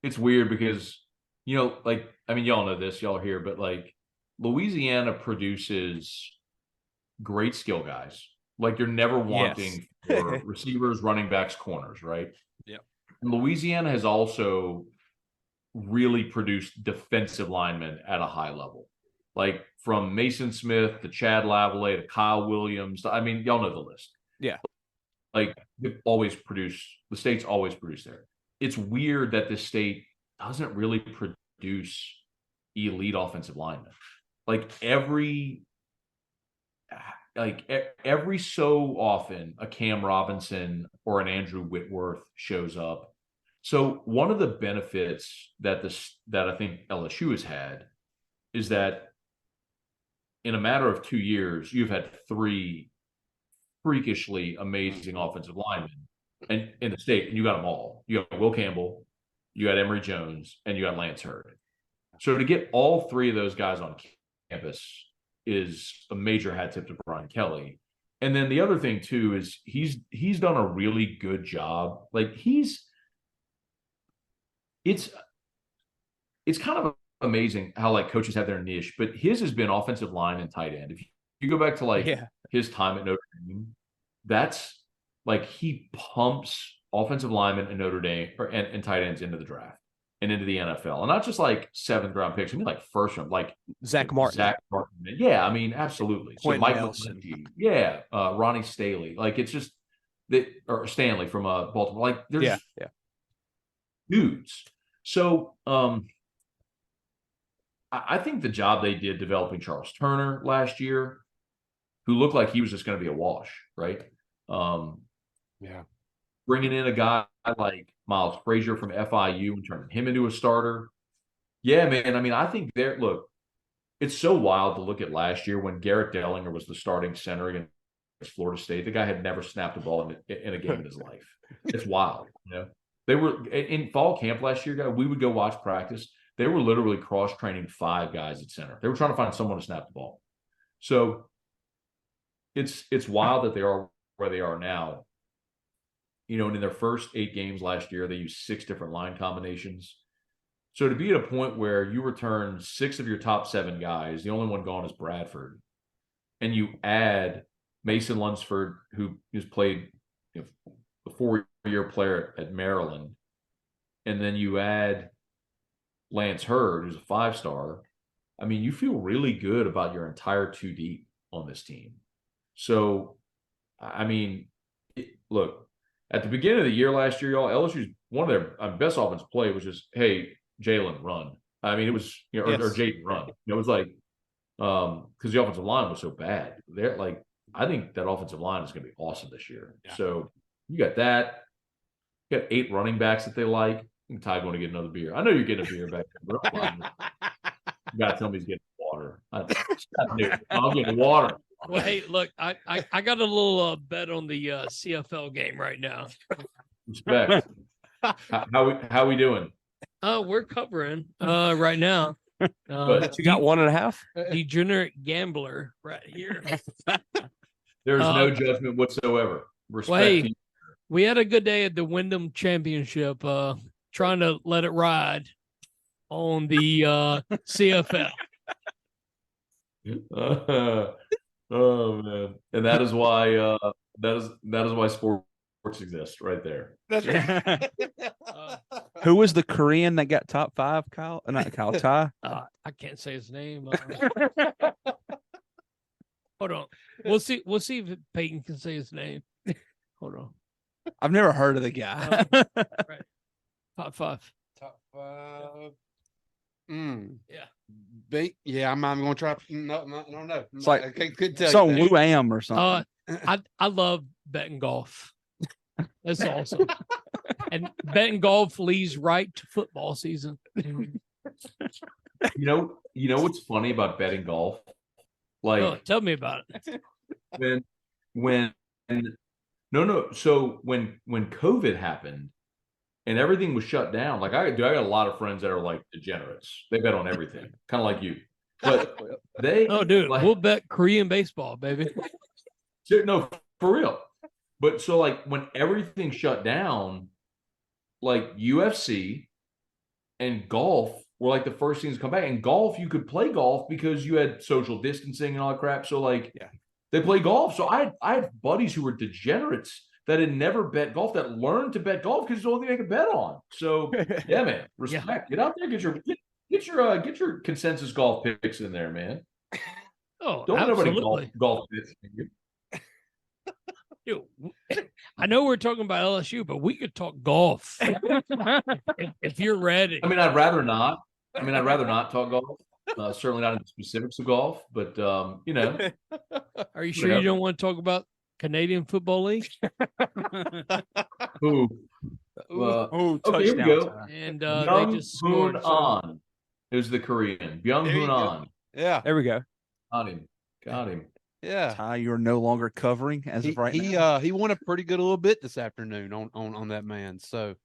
It's weird because, y'all know this, y'all are here, but Louisiana produces great skill guys. You're never wanting for receivers, running backs, corners, right? Yeah. And Louisiana has also really produced defensive linemen at a high level. From Mason Smith to Chad Lavallee to Kyle Williams. Y'all know the list. Yeah. The state's always produced there. It's weird that this state doesn't really produce elite offensive linemen. Every so often a Cam Robinson or an Andrew Whitworth shows up. So one of the benefits that I think LSU has had is that in a matter of 2 years, you've had 3 freakishly amazing offensive linemen and in the state, and you got them all. You got Will Campbell, you got Emory Jones, and you got Lance Hurd. So to get all 3 of those guys on campus is a major hat tip to Brian Kelly. And then the other thing too is he's done a really good job. Like it's kind of amazing how like coaches have their niche, but his has been offensive line and tight end. If you go back to like his time at Notre Dame, that's like he pumps offensive linemen and Notre Dame and tight ends into the draft and into the NFL. And not just like 7th round picks, I mean like 1st round, like Zach Martin. Yeah, I mean, absolutely. So Mike McGlinchey, Ronnie Staley. Like it's just that, or Stanley from Baltimore. Like there's dudes. So I think the job they did developing Charles Turner last year, who looked like he was just going to be a wash, right? Bringing in a guy like Miles Frazier from FIU and turning him into a starter. Yeah, man. I mean, I think it's so wild to look at last year when Garrett Dellinger was the starting center against Florida State. The guy had never snapped a ball in a game in his life. It's wild. They were in fall camp last year, we would go watch practice. They were literally cross-training 5 guys at center. They were trying to find someone to snap the ball. So it's wild that they are where they are now. And in their first 8 games last year, they used 6 different line combinations. So to be at a point where you return 6 of your top 7 guys, the only one gone is Bradford, and you add Mason Lunsford, who has played a 4-year player at Maryland, and then you add Lance Hurd, who's a 5-star. I mean, you feel really good about your entire 2 deep on this team. So, I mean, look, at the beginning of the year last year, y'all, LSU's one of their best offensive play was just, hey, Jalen, run. I mean, it was, or Jaden, run. It was like, because the offensive line was so bad. They're like, I think that offensive line is going to be awesome this year. Yeah. So you got that. You got 8 running backs that they like. Ty going to get another beer. I know you're getting a beer back there, bro. You got to tell me he's getting water. I'm getting water. Well, hey, look, I got a little bet on the CFL game right now. Respect. How we doing? We're covering right now. But you got 1.5? Degenerate gambler right here. There's no judgment whatsoever. Respect. Well, hey, we had a good day at the Wyndham Championship. Trying to let it ride on the CFL. Oh man, and that is why sports exist right there. That's right. Who was the Korean that got top 5? Kyle, not Kyle. Ty. I can't say his name. Hold on. We'll see if Peyton can say his name. Hold on. I've never heard of the guy. Right. Top 5. Yeah. I'm going to try. No, I don't know. It's like I couldn't tell so you. Woo Am or something. I love betting golf. That's awesome. And betting golf leads right to football season. You know what's funny about betting golf? Like, tell me about it. So when COVID happened and everything was shut down, like I got a lot of friends that are like degenerates. They bet on everything, kind of like you. But we'll bet Korean baseball, baby. No, for real. But so like when everything shut down, like UFC and golf were like the first things to come back. And golf, you could play golf because you had social distancing and all that crap. So like they play golf. So I had buddies who were degenerates that had never bet golf that learned to bet golf because it's the only thing they could bet on. So yeah, man, respect. Get out there, get your consensus golf picks in there, man. Oh, don't let nobody golf picks. Dude, I know we're talking about LSU, but we could talk golf if you're ready. I mean, I'd rather not talk golf. Certainly not in the specifics of golf, but Are you sure you don't want to talk about Canadian Football League? Okay, here we go. And they just scored. An. It was the Korean. Byung-Hoon An. Yeah. There we go. Got him. Yeah. Ty, you're no longer covering as of right now. He won a pretty good little bit this afternoon on that man. So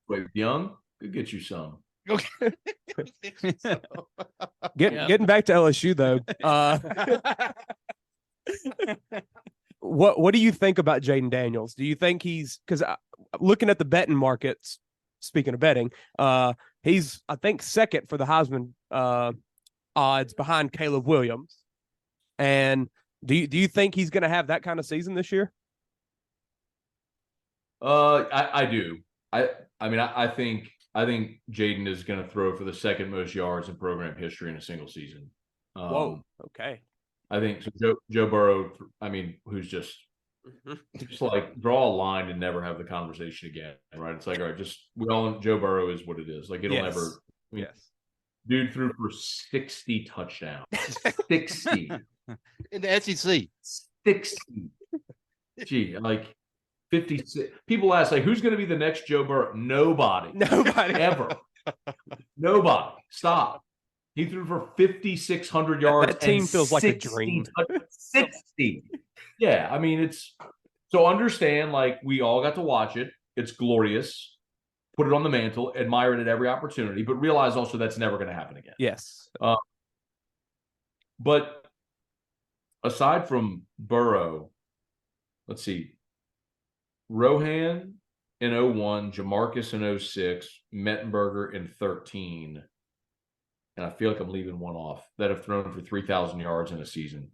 wait, Young, could get you some. Got Getting back to LSU though. What do you think about Jaden Daniels? Do you think he's, because looking at the betting markets, speaking of betting, he's I think second for the Heisman odds behind Caleb Williams. And do you think he's going to have that kind of season this year? I do. I think Jaden is going to throw for the second most yards in program history in a single season. Whoa. Okay. I think so. Joe Burrow, who's just like draw a line and never have the conversation again, right? It's like, all right, Joe Burrow is what it is. Like it'll never. Dude threw for 60 touchdowns. 60 in the SEC. 60. Gee, like 56. People ask, like, who's going to be the next Joe Burrow? Nobody ever. Nobody. Stop. He threw for 5,600 yards. That team feels like a dream. 60. Yeah, it's so understand. Like we all got to watch it. It's glorious. Put it on the mantle. Admire it at every opportunity, but realize also that's never going to happen again. Yes. But aside from Burrow, let's see. Rohan in 01, Jamarcus in 06, Mettenberger in 13. And I feel like I'm leaving one off that have thrown for 3,000 yards in a season.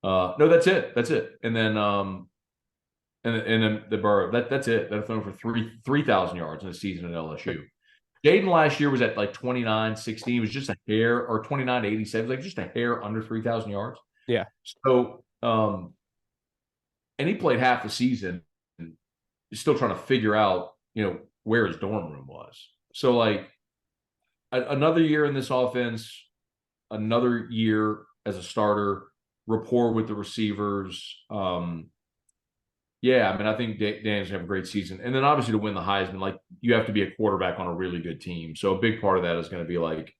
No, that's it. And then the Burrow. That's it. That have thrown for 3,000 yards in a season at LSU. Jaden last year was at like 29-16. He was just a hair, or 29-87, like just a hair under 3,000 yards. Yeah. So, and he played half the season, and still trying to figure out, where his dorm room was. So like. Another year in this offense, another year as a starter, rapport with the receivers. I think Dan's have a great season. And then obviously to win the Heisman, like you have to be a quarterback on a really good team. So a big part of that is going to be like,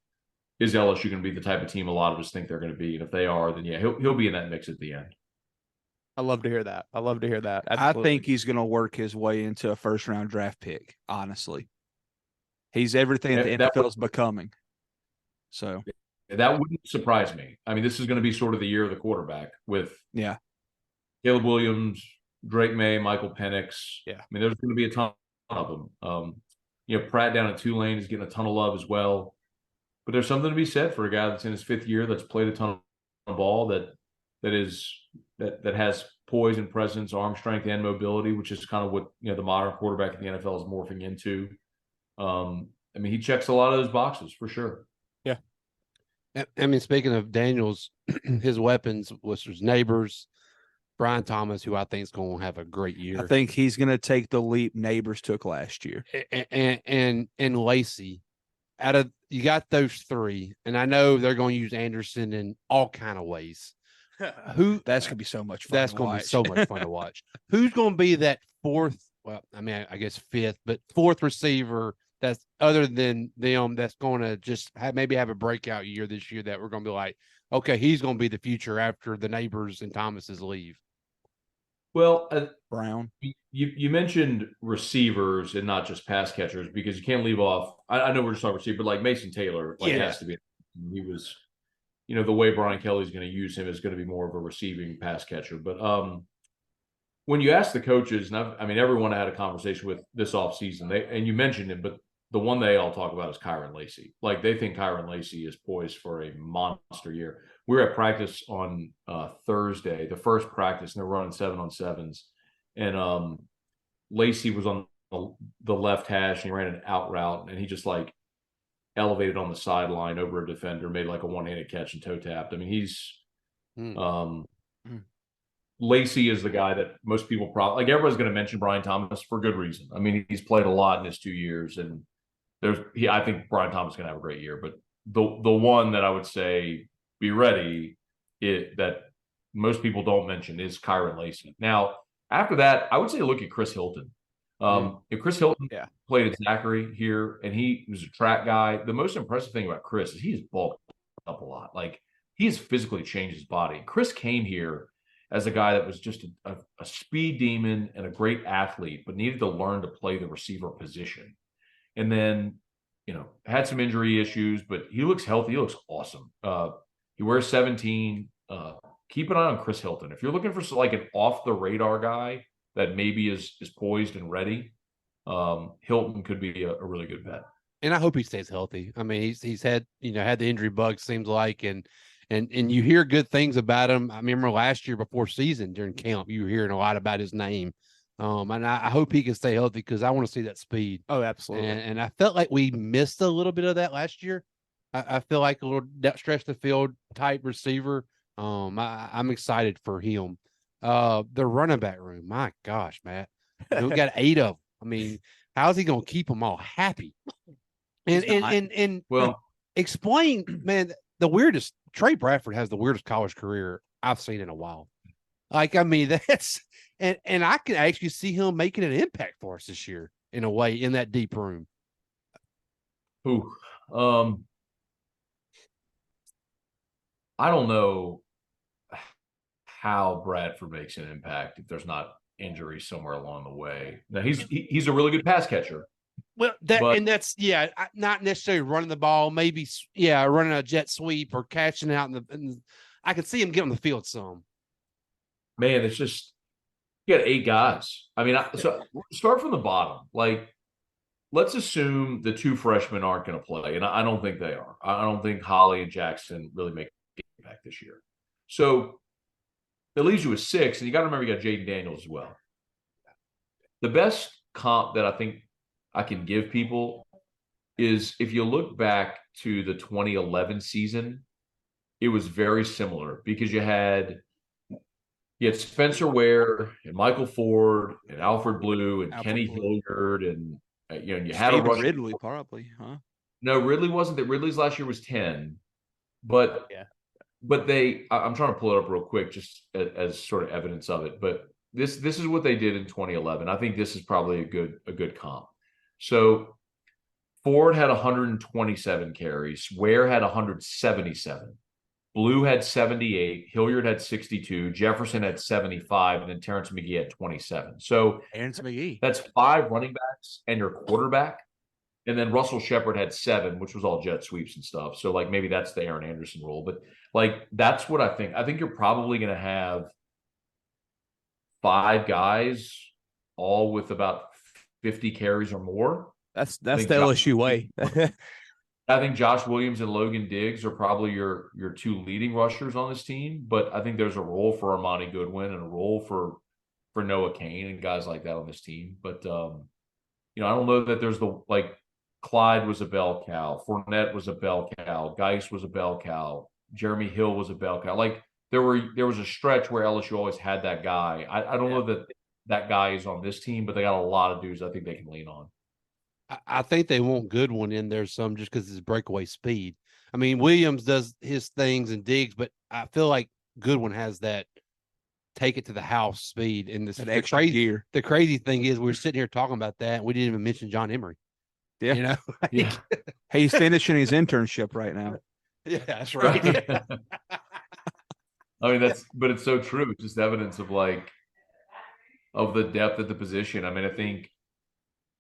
is LSU going to be the type of team a lot of us think they're going to be? And if they are, then he'll be in that mix at the end. I love to hear that. Absolutely. I think he's going to work his way into a first-round draft pick, honestly. He's everything that the NFL is becoming. So that wouldn't surprise me. This is going to be sort of the year of the quarterback with Caleb Williams, Drake May, Michael Penix. Yeah. There's going to be a ton of them. Pratt down at Tulane is getting a ton of love as well. But there's something to be said for a guy that's in his fifth year, that's played a ton of ball, that has poise and presence, arm strength, and mobility, which is kind of what the modern quarterback in the NFL is morphing into. He checks a lot of those boxes for sure. Yeah. Speaking of Daniels, his weapons was his neighbors, Brian Thomas, who I think is going to have a great year. I think he's going to take the leap Neighbors took last year. And Lacey, you got those three, and I know they're going to use Anderson in all kind of ways. That's going to be so much fun. That's going to be so much fun to watch. Who's going to be that fourth? Well, I guess fifth, but fourth receiver that's other than them that's going to just maybe have a breakout year this year that we're going to be like, okay, he's going to be the future after the Neighbors and Thomas's leave. Well, Brown, you mentioned receivers and not just pass catchers, because you can't leave off. I know we're just talking receiver, but like Mason Taylor, has to be. He was, the way Brian Kelly's going to use him is going to be more of a receiving pass catcher. But when you ask the coaches, and everyone I had a conversation with this offseason, and you mentioned him, but the one they all talk about is Kyron Lacey. Like they think Kyron Lacey is poised for a monster year. We were at practice on Thursday, the first practice, and they're running 7-on-7s. And Lacey was on the left hash, and he ran an out route, and he just like elevated on the sideline over a defender, made like a one-handed catch and toe tapped. Lacey is the guy that most people probably like. Everyone's going to mention Brian Thomas for good reason. He's played a lot in his 2 years, and I think Brian Thomas is going to have a great year. But the one that I would say be ready that most people don't mention is Kyron Lacey. Now, after that, I would say look at Chris Hilton. If Chris Hilton played at Zachary here, and he was a track guy, the most impressive thing about Chris is he's bulked up a lot. Like he has physically changed his body. Chris came here as a guy that was just a speed demon and a great athlete, but needed to learn to play the receiver position. And then, had some injury issues, but he looks healthy. He looks awesome. He wears 17. Keep an eye on Chris Hilton. If you're looking for like an off the radar guy that maybe is poised and ready, Hilton could be a really good bet. And I hope he stays healthy. I mean, he's had had the injury bug, seems like, and you hear good things about him. I remember last year before season during camp, you were hearing a lot about his name. And I hope he can stay healthy because I want to see that speed. Oh, absolutely. And I felt like we missed a little bit of that last year. I feel like a little stretch the field type receiver. I'm excited for him. The running back room, my gosh, Matt, we got 8 of them. I mean, how's he gonna keep them all happy? And well, explain, man. The weirdest Trey Bradford has the weirdest college career I've seen in a while. Like, I mean, that's and I can actually see him making an impact for us this year in a way in that deep room. Ooh, I don't know how Bradford makes an impact if there's not injury somewhere along the way. Now he's a really good pass catcher. Well, that's not necessarily running the ball, maybe running a jet sweep or catching out in I could see him get on the field some. Man, it's just you got 8 guys. I mean, so start from the bottom. Like, let's assume the 2 freshmen aren't going to play, and I don't think they are. I don't think Holly and Jackson really make an impact this year. So it leaves you with 6, and you got to remember you got Jaden Daniels as well. The best comp that I think I can give people is if you look back to the 2011 season, it was very similar because you had Spencer Ware and Michael Ford and Alfred Blue and Kenny Hilliard and you had a Ridley probably, huh? No, Ridley wasn't. That Ridley's last year was 10, but I'm trying to pull it up real quick just as sort of evidence of it. But this is what they did in 2011. I think this is probably a good comp. So Ford had 127 carries, Ware had 177. Blue had 78, Hilliard had 62, Jefferson had 75, and then Terrence McGee had 27. So Terrence McGee. That's 5 running backs and your quarterback. And then Russell Shepard had 7, which was all jet sweeps and stuff. So like maybe that's the Aaron Anderson role. But like that's what I think. I think you're probably going to have 5 guys all with about 50 carries or more. That's the LSU way. I think Josh Williams and Logan Diggs are probably your 2 leading rushers on this team, but I think there's a role for Armani Goodwin and a role for Noah Cain and guys like that on this team. But I don't know that there's Clyde was a bell cow, Fournette was a bell cow, Geis was a bell cow, Jeremy Hill was a bell cow. Like there was a stretch where LSU always had that guy. I don't know that guy is on this team, but they got a lot of dudes I think they can lean on. I think they want Goodwin in there some just because his breakaway speed. I mean, Williams does his things and Diggs, but I feel like Goodwin has that take it to the house speed. And the crazy thing is we're sitting here talking about that, and we didn't even mention John Emery. Yeah. He's finishing his internship right now. Yeah, that's right. I mean, but it's so true. It's just evidence of the depth at the position. I mean, I think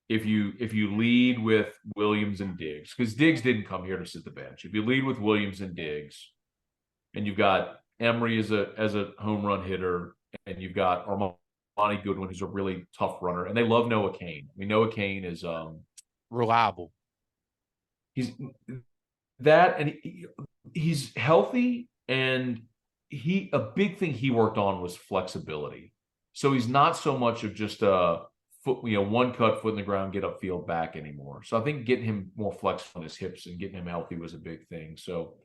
if you lead with Williams and Diggs, because Diggs didn't come here to sit the bench. If you lead with Williams and Diggs, and you've got Emery as a home run hitter, and you've got Armani Goodwin, who's a really tough runner, and they love Noah Cain. I mean, Noah Cain is reliable. He's healthy, and a big thing he worked on was flexibility. So he's not so much of just a foot, one cut, foot in the ground, get upfield back anymore. So I think getting him more flexible on his hips and getting him healthy was a big thing. So,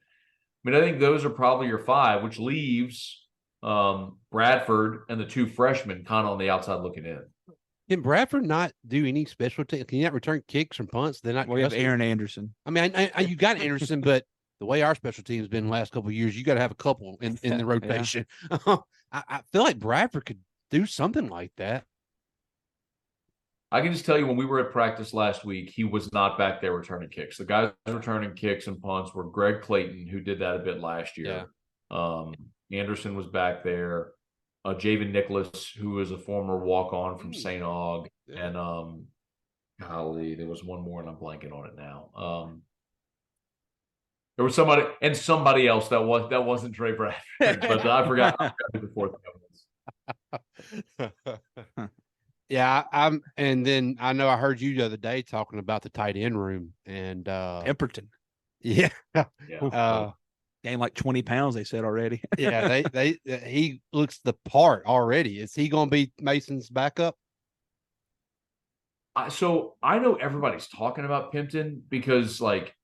I mean, I think those are probably your 5, which leaves Bradford and the 2 freshmen kind of on the outside looking in. Can Bradford not do any special teams? Can you not return kicks from punts? They're not. We have Aaron Anderson. I mean, you got Anderson, but the way our special teams been the last couple of years, you got to have a couple in the rotation. I feel like Bradford could do something like that. I can just tell you when we were at practice last week, he was not back there returning kicks. The guys returning kicks and punts were Greg Clayton, who did that a bit last year. Yeah. Anderson was back there. Javen Nicholas, who is a former walk-on from St. Aug. Yeah. golly, there was one more, and I'm blanking on it now. There was somebody else that wasn't Trey Bradford, but I forgot who the fourth guy was. Yeah, and then I know I heard you the other day talking about the tight end room and Pemberton. Yeah. Gained like 20 pounds, they said already. Yeah, he looks the part already. Is he going to be Mason's backup? So I know everybody's talking about Pimpton because like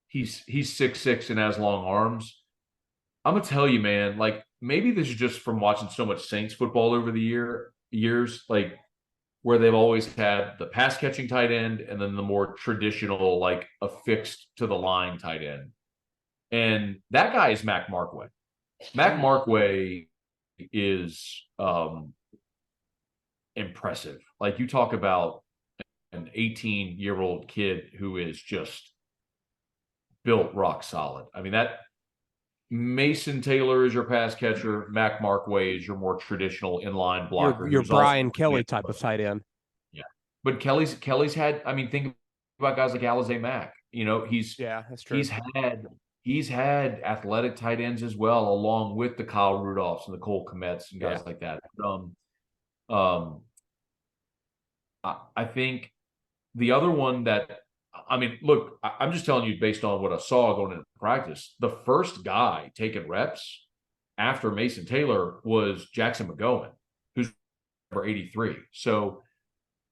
he's 6'6" and has long arms. I'm gonna tell you, man, like maybe this is just from watching so much Saints football over the years, like where they've always had the pass catching tight end and then the more traditional, like affixed to the line tight end. And that guy is Mac Markway. Mac Markway is impressive. Like you talk about an 18-year-old kid who is just built rock solid. I mean, that Mason Taylor is your pass catcher. Mac Markway is your more traditional inline blocker. Your Brian Kelly type of tight end. Yeah. But Kelly's had, I mean, think about guys like Alizé Mack. You know, that's true. He's had athletic tight ends as well, along with the Kyle Rudolphs and the Cole Kmets and guys like that. I think the other one that, I mean, look, I'm just telling you based on what I saw going into practice, the first guy taking reps after Mason Taylor was Jackson McGowan, who's number 83. So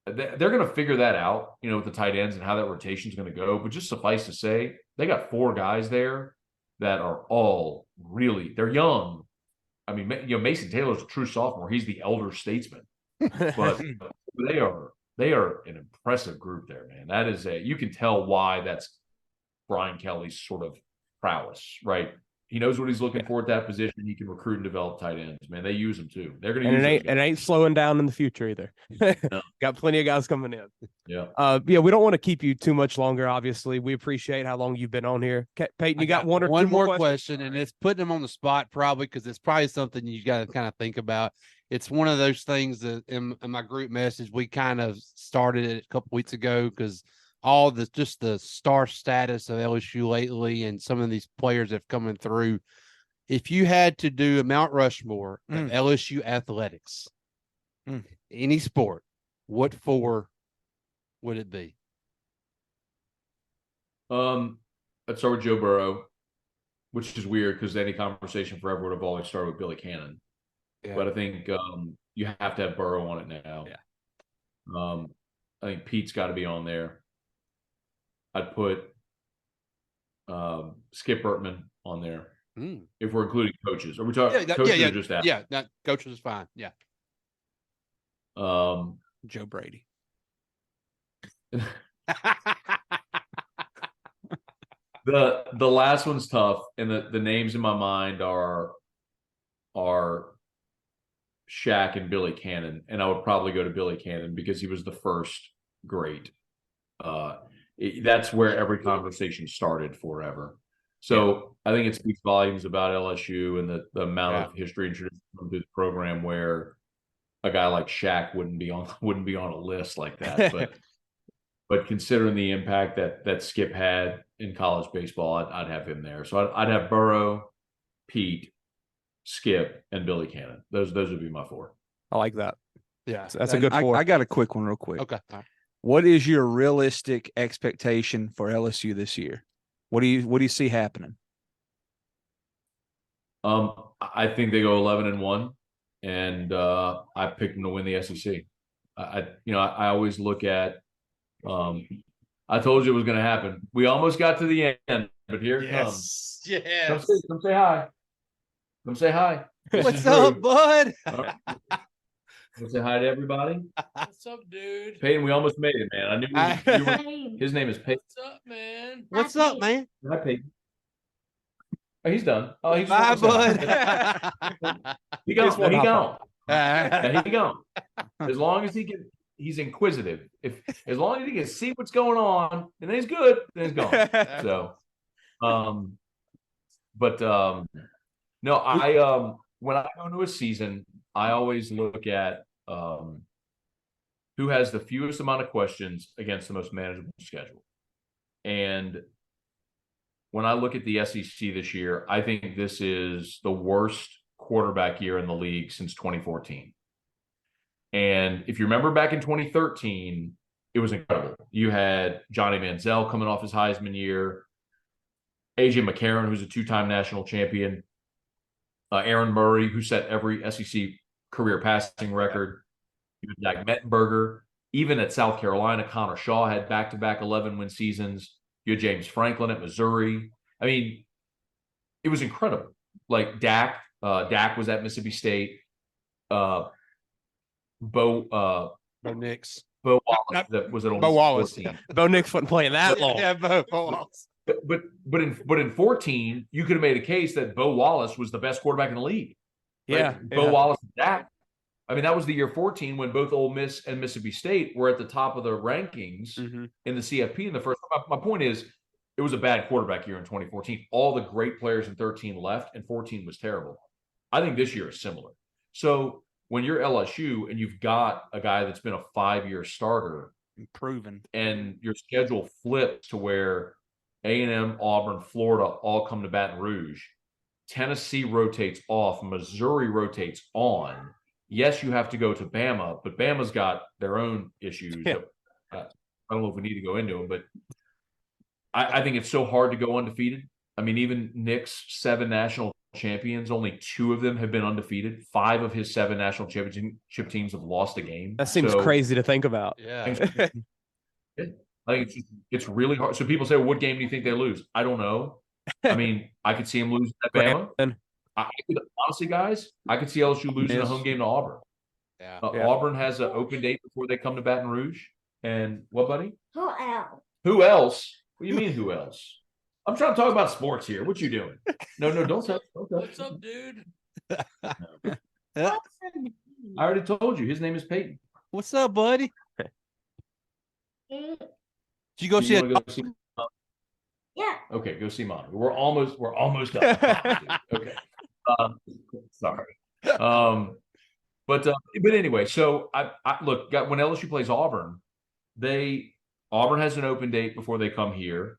they're going to figure that out, you know, with the tight ends and how that rotation is going to go. But just suffice to say, they got 4 guys there that are all really, they're young. I mean, you know, Mason Taylor's a true sophomore. He's the elder statesman. But they are an impressive group there, man. That is you can tell why that's Brian Kelly's sort of prowess, right? He knows what he's looking for at that position. He can recruit and develop tight ends, man. They use them too. They're going to use it ain't slowing down in the future either. No. Got plenty of guys coming in. Yeah. We don't want to keep you too much longer. Obviously, we appreciate how long you've been on here. Peyton, you got one more question, and it's putting him on the spot probably because it's probably something you got to kind of think about. It's one of those things that in my group message we kind of started it a couple weeks ago because all the star status of LSU lately and some of these players that have coming through. If you had to do a Mount Rushmore of LSU athletics, any sport, what 4 would it be? I'd start with Joe Burrow, which is weird because any conversation forever would have always started with Billy Cannon. Yeah. But I think you have to have Burrow on it now. Yeah. I think Pete's got to be on there. I'd put Skip Bertman on there if we're including coaches. Are we talking coaches or just athletes? Yeah, that coaches is fine. Yeah. Joe Brady. The last one's tough, and the names in my mind are Shaq and Billy Cannon, and I would probably go to Billy Cannon because he was the first great. That's where every conversation started forever. So I think it speaks volumes about LSU and the amount of history and tradition through the program where a guy like Shaq wouldn't be on a list like that. But considering the impact that Skip had in college baseball, I'd have him there. So I'd have Burrow, Pete, Skip, and Billy Cannon. Those would be my 4. I like that. Yeah, that's a good 4. I got a quick one real quick. Okay. All right. What is your realistic expectation for LSU this year? What do you see happening? I think they go 11-1, and I picked them to win the SEC. I always look at. I told you it was going to happen. We almost got to the end, but here it comes. Yes. Come say hi. Come say hi. What's up, bud? Come say hi to everybody. What's up, dude? Peyton, we almost made it, man. I knew his name is Peyton. What's up, man? What's up, man? Hi, Peyton. Oh, he's done. Oh, he's bye, bud. He gone. He gone. Yeah, he gone. As long as he's inquisitive. As long as he can see what's going on, and then he's good, then he's gone. So, no, I when I go into a season, I always look at who has the fewest amount of questions against the most manageable schedule. And when I look at the SEC this year, I think this is the worst quarterback year in the league since 2014. And if you remember back in 2013, it was incredible. You had Johnny Manziel coming off his Heisman year, A.J. McCarron, who's a two-time national champion, Aaron Murray, who set every SEC career passing record, Jack Mettenberger. Even at South Carolina, Connor Shaw had back-to-back 11-win seasons. You had James Franklin at Missouri. I mean, it was incredible. Like Dak was at Mississippi State. Bo Nix. Bo Wallace that was at Bo Wallace. 14. Bo Nix wasn't playing that long. Yeah, Bo Wallace. But in 14, you could have made a case that Bo Wallace was the best quarterback in the league. Right? Yeah. Bo Wallace and Dak. I mean, that was the year 14 when both Ole Miss and Mississippi State were at the top of the rankings in the CFP in the first. My point is, it was a bad quarterback year in 2014. All the great players in 13 left, and 14 was terrible. I think this year is similar. So when you're LSU and you've got a guy that's been a 5-year starter, proven, and your schedule flips to where A&M, Auburn, Florida all come to Baton Rouge, Tennessee rotates off, Missouri rotates on. Yes, you have to go to Bama, but Bama's got their own issues. Yeah. I don't know if we need to go into them, but I think it's so hard to go undefeated. I mean, even Nick's 7 national champions, only 2 of them have been undefeated. 5 of his 7 national championship teams have lost a game. That seems crazy to think about. Yeah. Like it's really hard. So people say, well, what game do you think they lose? I don't know. I mean, I could see them losing at Bama. Honestly, guys, I could see LSU losing a home game to Auburn. Yeah. Auburn has an open date before they come to Baton Rouge. And what, buddy? Who else? Who else? What do you mean, who else? I'm trying to talk about sports here. What you doing? No, don't touch. What's up, dude? I already told you. His name is Peyton. What's up, buddy? Did you go see it? Yeah. Okay, go see Mom. We're almost done. Okay. Sorry. But anyway, so I look, when LSU plays Auburn, Auburn has an open date before they come here.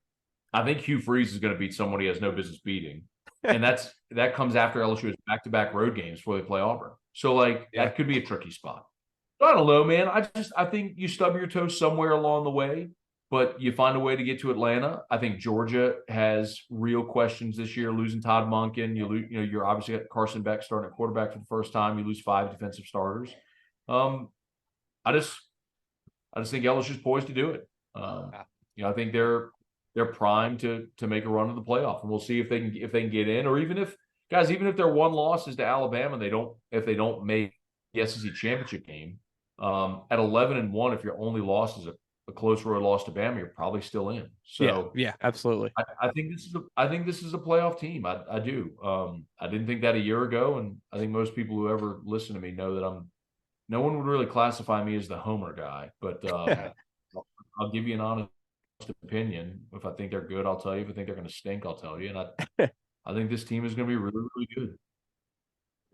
I think Hugh Freeze is going to beat somebody he has no business beating. And that comes after LSU has back-to-back road games before they play Auburn. So that could be a tricky spot. I don't know, man. I think you stub your toe somewhere along the way, but you find a way to get to Atlanta. I think Georgia has real questions this year, losing Todd Monken. You're obviously got Carson Beck starting at quarterback for the first time. You lose 5 defensive starters. I just think LSU's poised to do it. I think they're primed to make a run to the playoff, and we'll see if they can get in, or even if their one loss is to Alabama, if they don't make the SEC championship game, at 11-1, if your only loss is a close road loss to Bama, you're probably still in. So yeah, absolutely. I think this is a playoff team. I do. I didn't think that a year ago, and I think most people who ever listen to me know that no one would really classify me as the homer guy, but I'll give you an honest opinion. If I think they're good, I'll tell you. If I think they're going to stink, I'll tell you. And I think this team is going to be really, really good.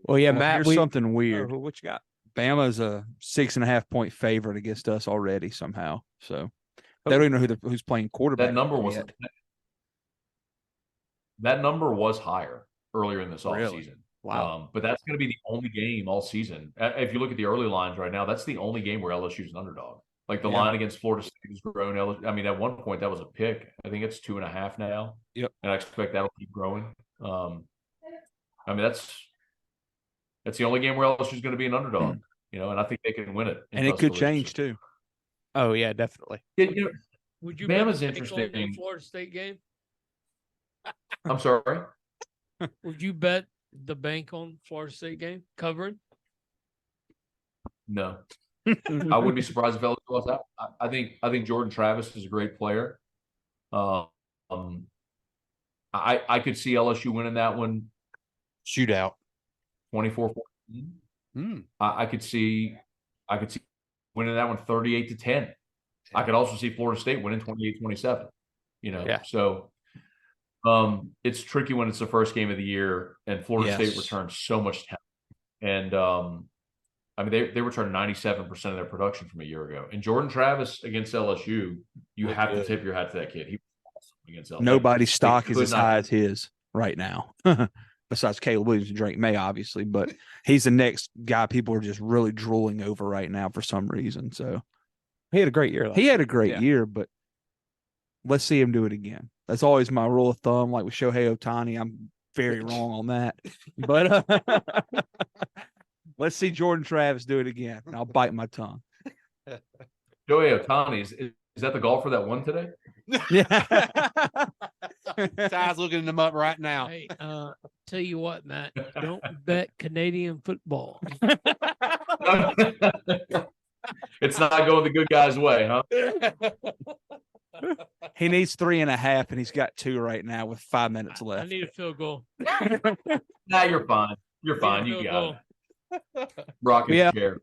Well, yeah, Matt. Here's something weird. What you got? Bama's a 6.5-point favorite against us already somehow. So they don't even know who's playing quarterback. That number was higher earlier in this offseason. Really? Wow. But that's going to be the only game all season. If you look at the early lines right now, that's the only game where LSU's an underdog. Like the line against Florida State has grown. I mean, at one point that was a pick. I think it's 2.5 now. Yep. And I expect that'll keep growing. I mean, that's the only game where LSU's going to be an underdog. And I think they can win it. And it could change too. Oh yeah, definitely. Would you Bama's bet interesting. on the Florida State game? I'm sorry. Would you bet the bank on Florida State game covering? No. I wouldn't be surprised if LSU lost out. I think Jordan Travis is a great player. I could see LSU winning that one. Shootout. 24-14. I could see winning that one 38-10. I could also see Florida State winning 28-27. So it's tricky when it's the first game of the year and Florida State returns so much talent. And I mean, they returned 97% of their production from a year ago. And Jordan Travis against LSU, you have to tip your hat to that kid. He was awesome against LSU. Nobody's stock is as high as his right now. Besides Caleb Williams and Drake May, obviously, but he's the next guy people are just really drooling over right now for some reason. So he had a great year. He had a great year, but let's see him do it again. That's always my rule of thumb. Like with Shohei Ohtani, I'm very wrong on that. But let's see Jordan Travis do it again, and I'll bite my tongue. Shohei Ohtani, is that the golfer that won today? Yeah. Ty's looking them up right now. Hey, tell you what, Matt, don't bet Canadian football. It's not going the good guy's way, huh? He needs 3.5, and he's got 2 right now with 5 minutes I left. need a field goal. Nah, you're fine. You're fine. You got it. Rocket chair.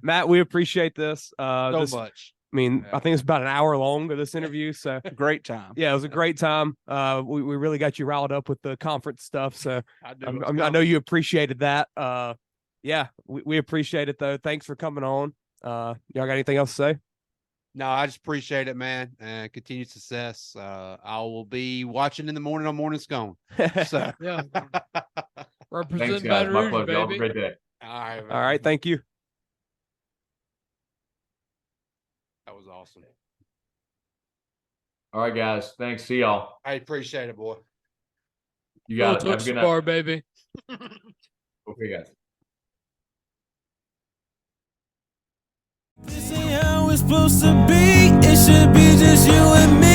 Matt, we appreciate this. So much. I mean, I think it's about an hour long of this interview. So great time. Yeah, it was a great time. We really got you riled up with the conference stuff. So I know you appreciated that. Yeah, we appreciate it though. Thanks for coming on. Y'all got anything else to say? No, I just appreciate it, man. And continued success. I will be watching in the morning on Morning Scone. So yeah. Thanks, Represent guys. Baton My Rouge, pleasure. Have a baby. great day. All right. All right. Thank you. That was awesome. All right, guys. Thanks. See y'all. I appreciate it, boy. You got it. Have a good night. Bar, baby. Okay, guys. This ain't how it's supposed to be. It should be just you and me.